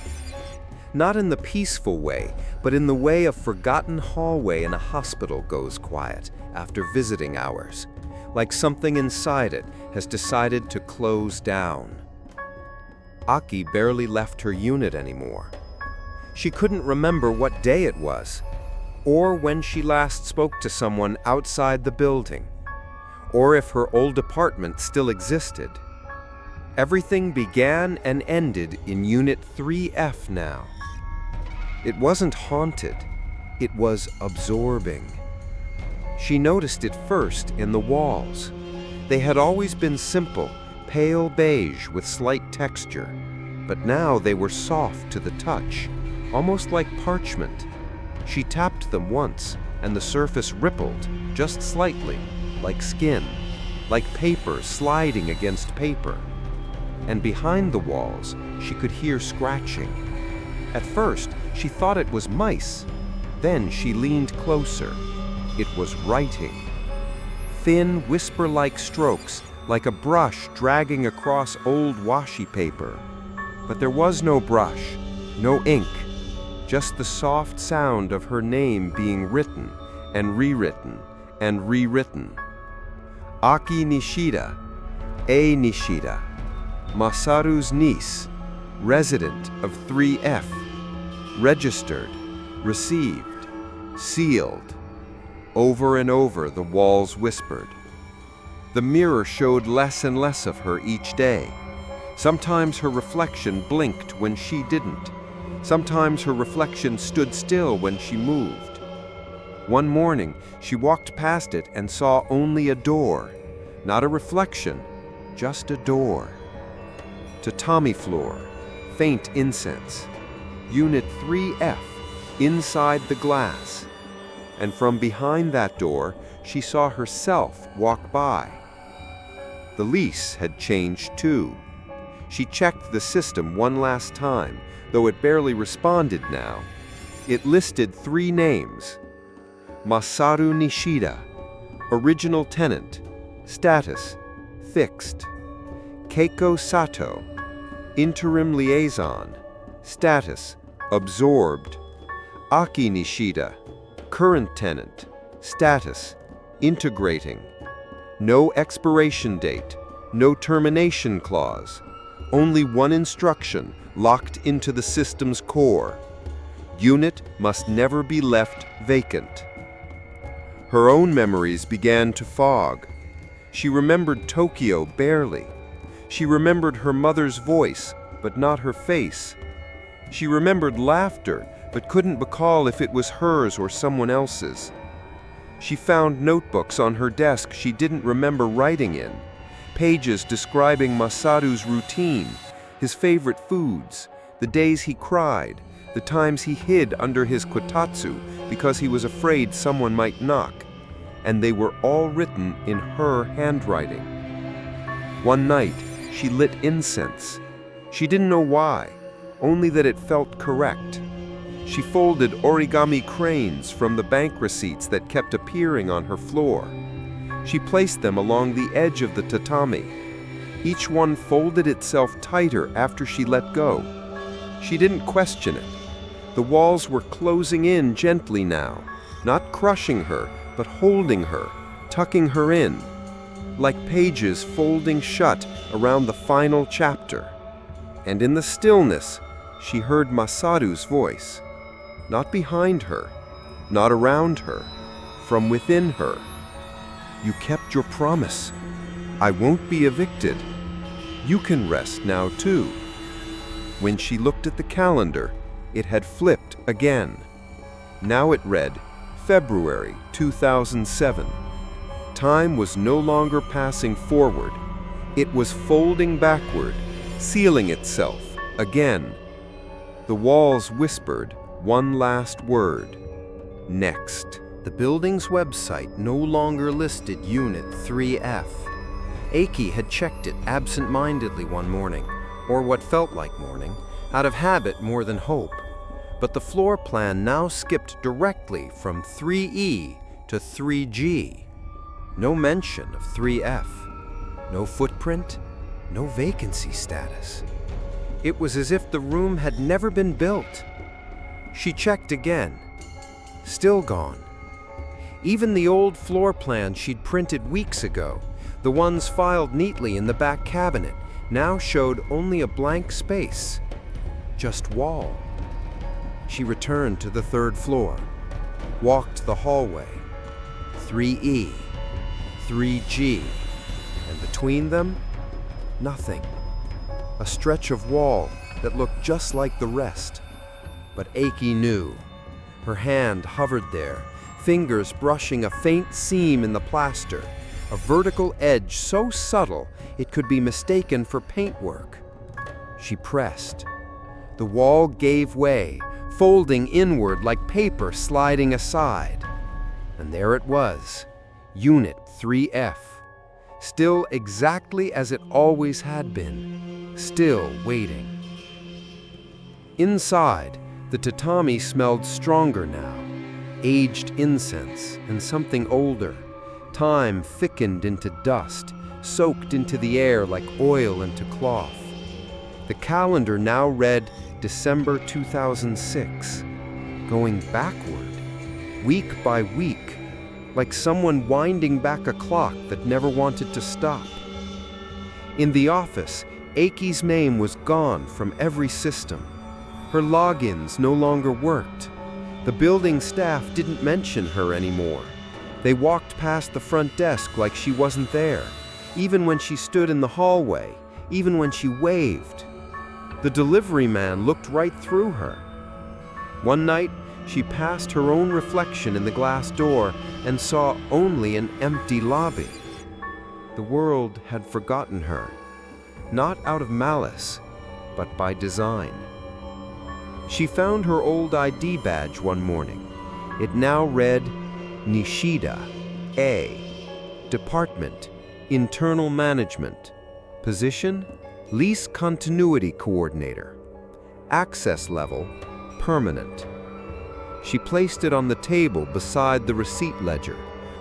Not in the peaceful way, but in the way a forgotten hallway in a hospital goes quiet after visiting hours, like something inside it has decided to close down. Aki barely left her unit anymore. She couldn't remember what day it was, or when she last spoke to someone outside the building, or if her old apartment still existed. Everything began and ended in Unit 3F now. It wasn't haunted, it was absorbing. She noticed it first in the walls. They had always been simple, pale beige with slight texture, but now they were soft to the touch, almost like parchment. She tapped them once, and the surface rippled, just slightly, like skin, like paper sliding against paper. And behind the walls, she could hear scratching. At first, she thought it was mice. Then she leaned closer. It was writing. Thin, whisper-like strokes, like a brush dragging across old washi paper. But there was no brush, no ink, just the soft sound of her name being written and rewritten and rewritten. Aki Nishida, A. Nishida, Masaru's niece, resident of 3F, registered, received, sealed. Over and over the walls whispered. The mirror showed less and less of her each day. Sometimes her reflection blinked when she didn't. Sometimes her reflection stood still when she moved. One morning, she walked past it and saw only a door. Not a reflection, just a door. Tatami floor, faint incense. Unit 3F, inside the glass. And from behind that door, she saw herself walk by. The lease had changed too. She checked the system one last time, though it barely responded now. It listed 3 names. Masaru Nishida, original tenant, status, fixed. Keiko Sato, interim liaison, status, absorbed. Aki Nishida, current tenant, status, integrating. No expiration date, no termination clause. Only one instruction locked into the system's core. Unit must never be left vacant. Her own memories began to fog. She remembered Tokyo barely. She remembered her mother's voice, but not her face. She remembered laughter, but couldn't recall if it was hers or someone else's. She found notebooks on her desk she didn't remember writing in, pages describing Masaru's routine, his favorite foods, the days he cried, the times he hid under his kotatsu because he was afraid someone might knock, and they were all written in her handwriting. One night, she lit incense. She didn't know why, only that it felt correct. She folded origami cranes from the bank receipts that kept appearing on her floor. She placed them along the edge of the tatami. Each one folded itself tighter after she let go. She didn't question it. The walls were closing in gently now, not crushing her, but holding her, tucking her in, like pages folding shut around the final chapter. And in the stillness, she heard Masaru's voice, not behind her, not around her, from within her. "You kept your promise. I won't be evicted. You can rest now too." When she looked at the calendar, it had flipped again. Now it read February 2007. Time was no longer passing forward. It was folding backward, sealing itself again. The walls whispered one last word: next. The building's website no longer listed Unit 3F. Aki had checked it absent-mindedly one morning, or what felt like morning, out of habit more than hope. But the floor plan now skipped directly from 3E to 3G. No mention of 3F. No footprint, no vacancy status. It was as if the room had never been built. She checked again. Still gone. Even the old floor plans she'd printed weeks ago, the ones filed neatly in the back cabinet, now showed only a blank space. Just wall. She returned to the third floor, walked the hallway. 3E, 3G, and between them, nothing. A stretch of wall that looked just like the rest. But Aki knew. Her hand hovered there, fingers brushing a faint seam in the plaster, a vertical edge so subtle it could be mistaken for paintwork. She pressed. The wall gave way, folding inward like paper sliding aside. And there it was, Unit 3F, still exactly as it always had been, still waiting. Inside, the tatami smelled stronger now, aged incense and something older. Time thickened into dust, soaked into the air like oil into cloth. The calendar now read December 2006, going backward, week by week, like someone winding back a clock that never wanted to stop. In the office, Aki's name was gone from every system. Her logins no longer worked. The building staff didn't mention her anymore. They walked past the front desk like she wasn't there, even when she stood in the hallway, even when she waved. The delivery man looked right through her. One night, she passed her own reflection in the glass door and saw only an empty lobby. The world had forgotten her, not out of malice, but by design. She found her old ID badge one morning. It now read Nishida, A. Department, Internal Management. Position, Lease Continuity Coordinator. Access level, Permanent. She placed it on the table beside the receipt ledger,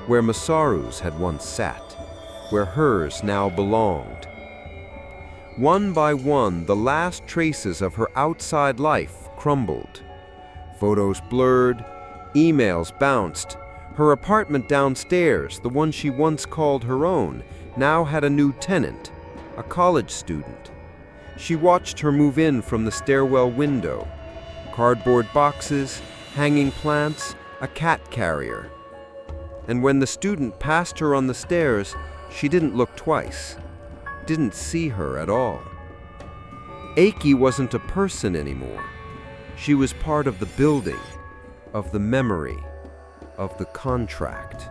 where Masaru's had once sat, where hers now belonged. One by one, the last traces of her outside life crumbled. Photos blurred, emails bounced. Her apartment downstairs, the one she once called her own, now had a new tenant, a college student. She watched her move in from the stairwell window. Cardboard boxes, hanging plants, a cat carrier. And when the student passed her on the stairs, she didn't look twice, didn't see her at all. Aki wasn't a person anymore. She was part of the building, of the memory, of the contract.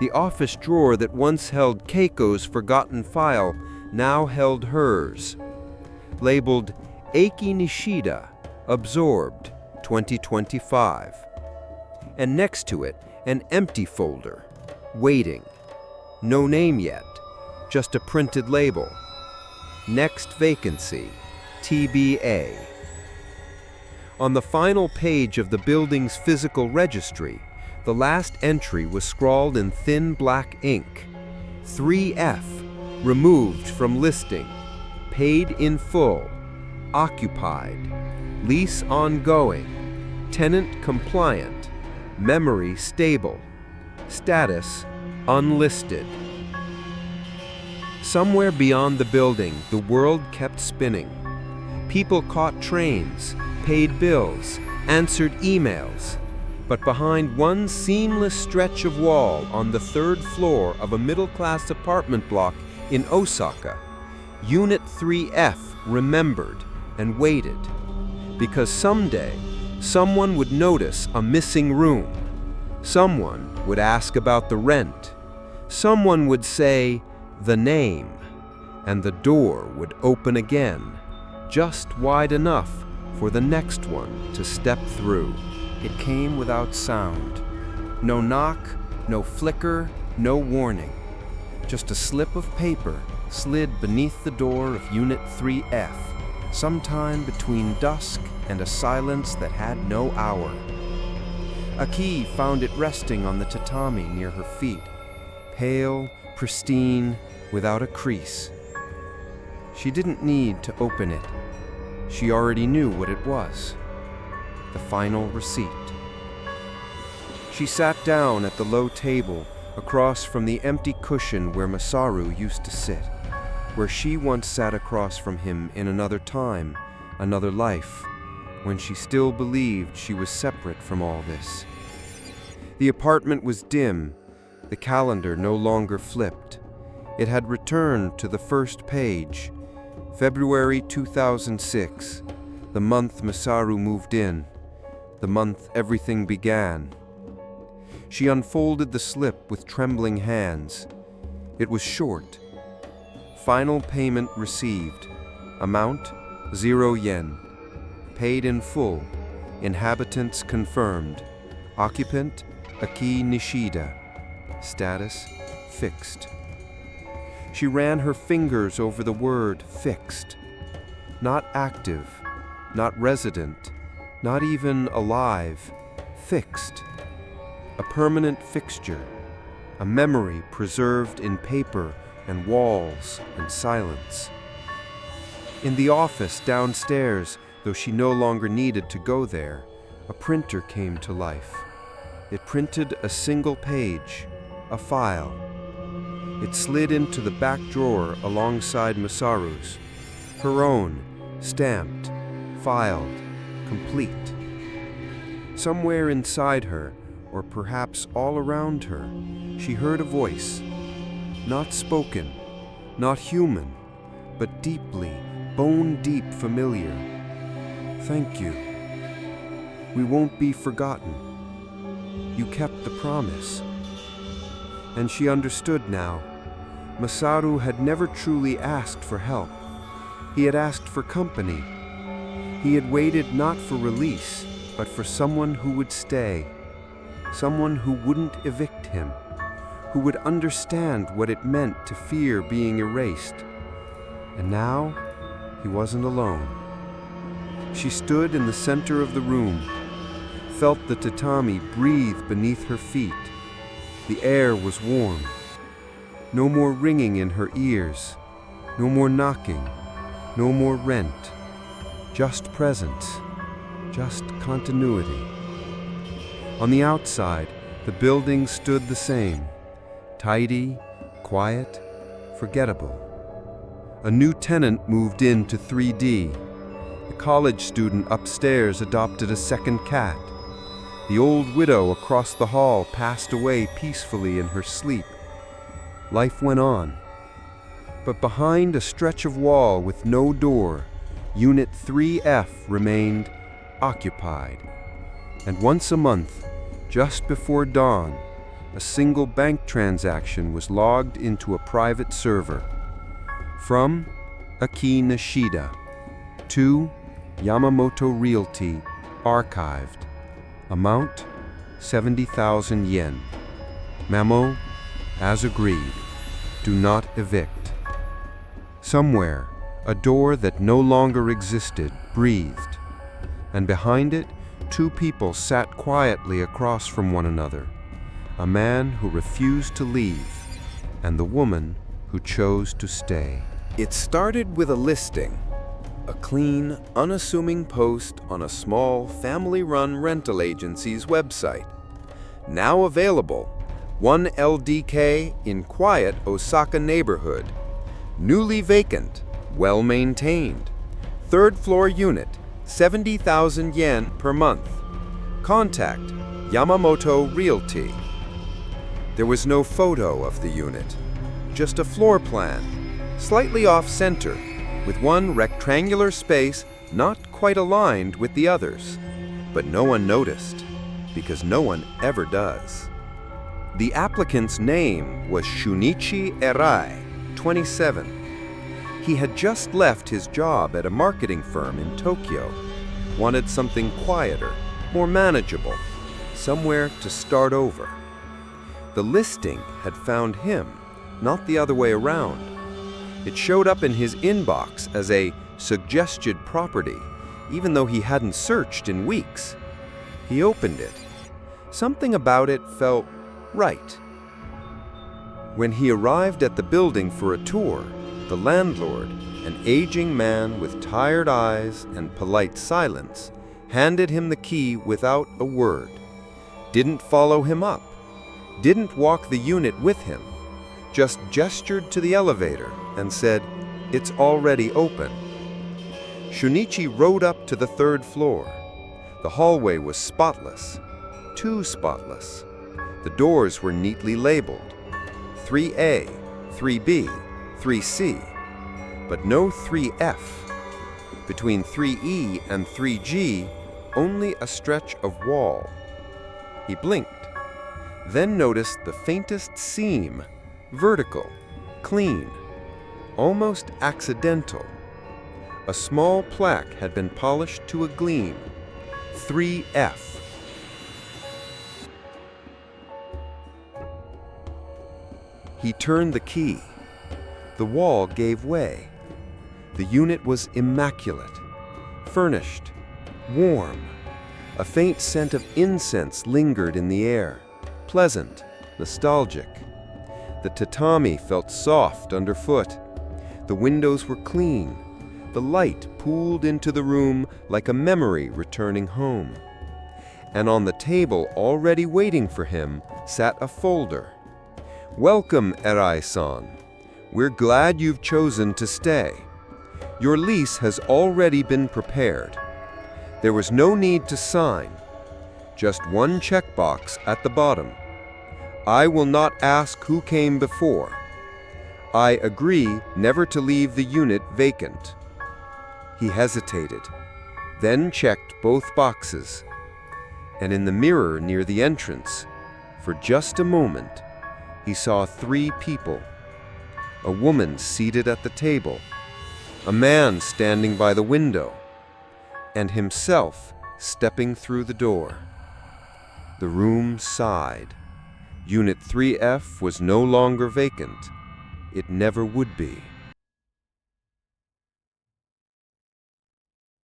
The office drawer that once held Keiko's forgotten file now held hers, labeled Eiki Nishida, absorbed, 2025. And next to it, an empty folder, waiting. No name yet, just a printed label. Next vacancy, TBA. On the final page of the building's physical registry, the last entry was scrawled in thin black ink. 3F, removed from listing, paid in full, occupied, lease ongoing, tenant compliant, memory stable, status unlisted. Somewhere beyond the building, the world kept spinning. People caught trains, paid bills, answered emails. But behind one seamless stretch of wall on the 3rd floor of a middle-class apartment block in Osaka, Unit 3F remembered and waited. Because someday, someone would notice a missing room. Someone would ask about the rent. Someone would say the name. And the door would open again, just wide enough for the next one to step through. It came without sound. No knock, no flicker, no warning. Just a slip of paper slid beneath the door of Unit 3F, sometime between dusk and a silence that had no hour. Aki found it resting on the tatami near her feet, pale, pristine, without a crease. She didn't need to open it. She already knew what it was. The final receipt. She sat down at the low table across from the empty cushion where Masaru used to sit, where she once sat across from him in another time, another life, when she still believed she was separate from all this. The apartment was dim, the calendar no longer flipped. It had returned to the first page, February 2006, the month Masaru moved in. The month everything began. She unfolded the slip with trembling hands. It was short. Final payment received. Amount, 0 yen. Paid in full. Inhabitants confirmed. Occupant, Aki Nishida. Status, fixed. She ran her fingers over the word fixed. Not active, not resident, not even alive, fixed. A permanent fixture, a memory preserved in paper and walls and silence. In the office downstairs, though she no longer needed to go there, a printer came to life. It printed a single page, a file. It slid into the back drawer alongside Masaru's, her own, stamped, filed, complete. Somewhere inside her, or perhaps all around her, she heard a voice, not spoken, not human, but deeply, bone-deep familiar. Thank you. We won't be forgotten. You kept the promise. And she understood now. Masaru had never truly asked for help. He had asked for company. He had waited not for release, but for someone who would stay. Someone who wouldn't evict him, who would understand what it meant to fear being erased. And now, he wasn't alone. She stood in the center of the room, felt the tatami breathe beneath her feet. The air was warm. No more ringing in her ears, no more knocking, no more rent. Just presence, just continuity. On the outside, the building stood the same, tidy, quiet, forgettable. A new tenant moved into 3D. The college student upstairs adopted a second cat. The old widow across the hall passed away peacefully in her sleep. Life went on. But behind a stretch of wall with no door, Unit 3F remained occupied. And once a month, just before dawn, a single bank transaction was logged into a private server. From Aki Nishida to Yamamoto Realty, archived. Amount 70,000 yen. Memo, as agreed, do not evict. Somewhere, a door that no longer existed breathed, and behind it, two people sat quietly across from one another. A man who refused to leave, and the woman who chose to stay. It started with a listing, a clean, unassuming post on a small, family-run rental agency's website. Now available, 1 LDK in quiet Osaka neighborhood. Newly vacant, well-maintained. Third-floor unit, 70,000 yen per month. Contact Yamamoto Realty. There was no photo of the unit, just a floor plan, slightly off-center, with one rectangular space not quite aligned with the others. But no one noticed, because no one ever does. The applicant's name was Shunichi Erai, 27. He had just left his job at a marketing firm in Tokyo, wanted something quieter, more manageable, somewhere to start over. The listing had found him, not the other way around. It showed up in his inbox as a suggested property, even though he hadn't searched in weeks. He opened it. Something about it felt right. When he arrived at the building for a tour, the landlord, an aging man with tired eyes and polite silence, handed him the key without a word. Didn't follow him up. Didn't walk the unit with him. Just gestured to the elevator and said, "It's already open." Shunichi rode up to the third floor. The hallway was spotless, too spotless. The doors were neatly labeled, 3A, 3B, 3C, but no 3F. Between 3E and 3G, only a stretch of wall. He blinked, then noticed the faintest seam, vertical, clean, almost accidental. A small plaque had been polished to a gleam, 3F. He turned the key. The wall gave way. The unit was immaculate, furnished, warm. A faint scent of incense lingered in the air, pleasant, nostalgic. The tatami felt soft underfoot. The windows were clean. The light pooled into the room like a memory returning home. And on the table already waiting for him sat a folder. "Welcome, Erai-san. We're glad you've chosen to stay. Your lease has already been prepared. There was no need to sign. Just one checkbox at the bottom. I will not ask who came before. I agree never to leave the unit vacant." He hesitated, then checked both boxes. And in the mirror near the entrance, for just a moment, he saw three people. A woman seated at the table, a man standing by the window, and himself stepping through the door. The room sighed. Unit 3F was no longer vacant. It never would be.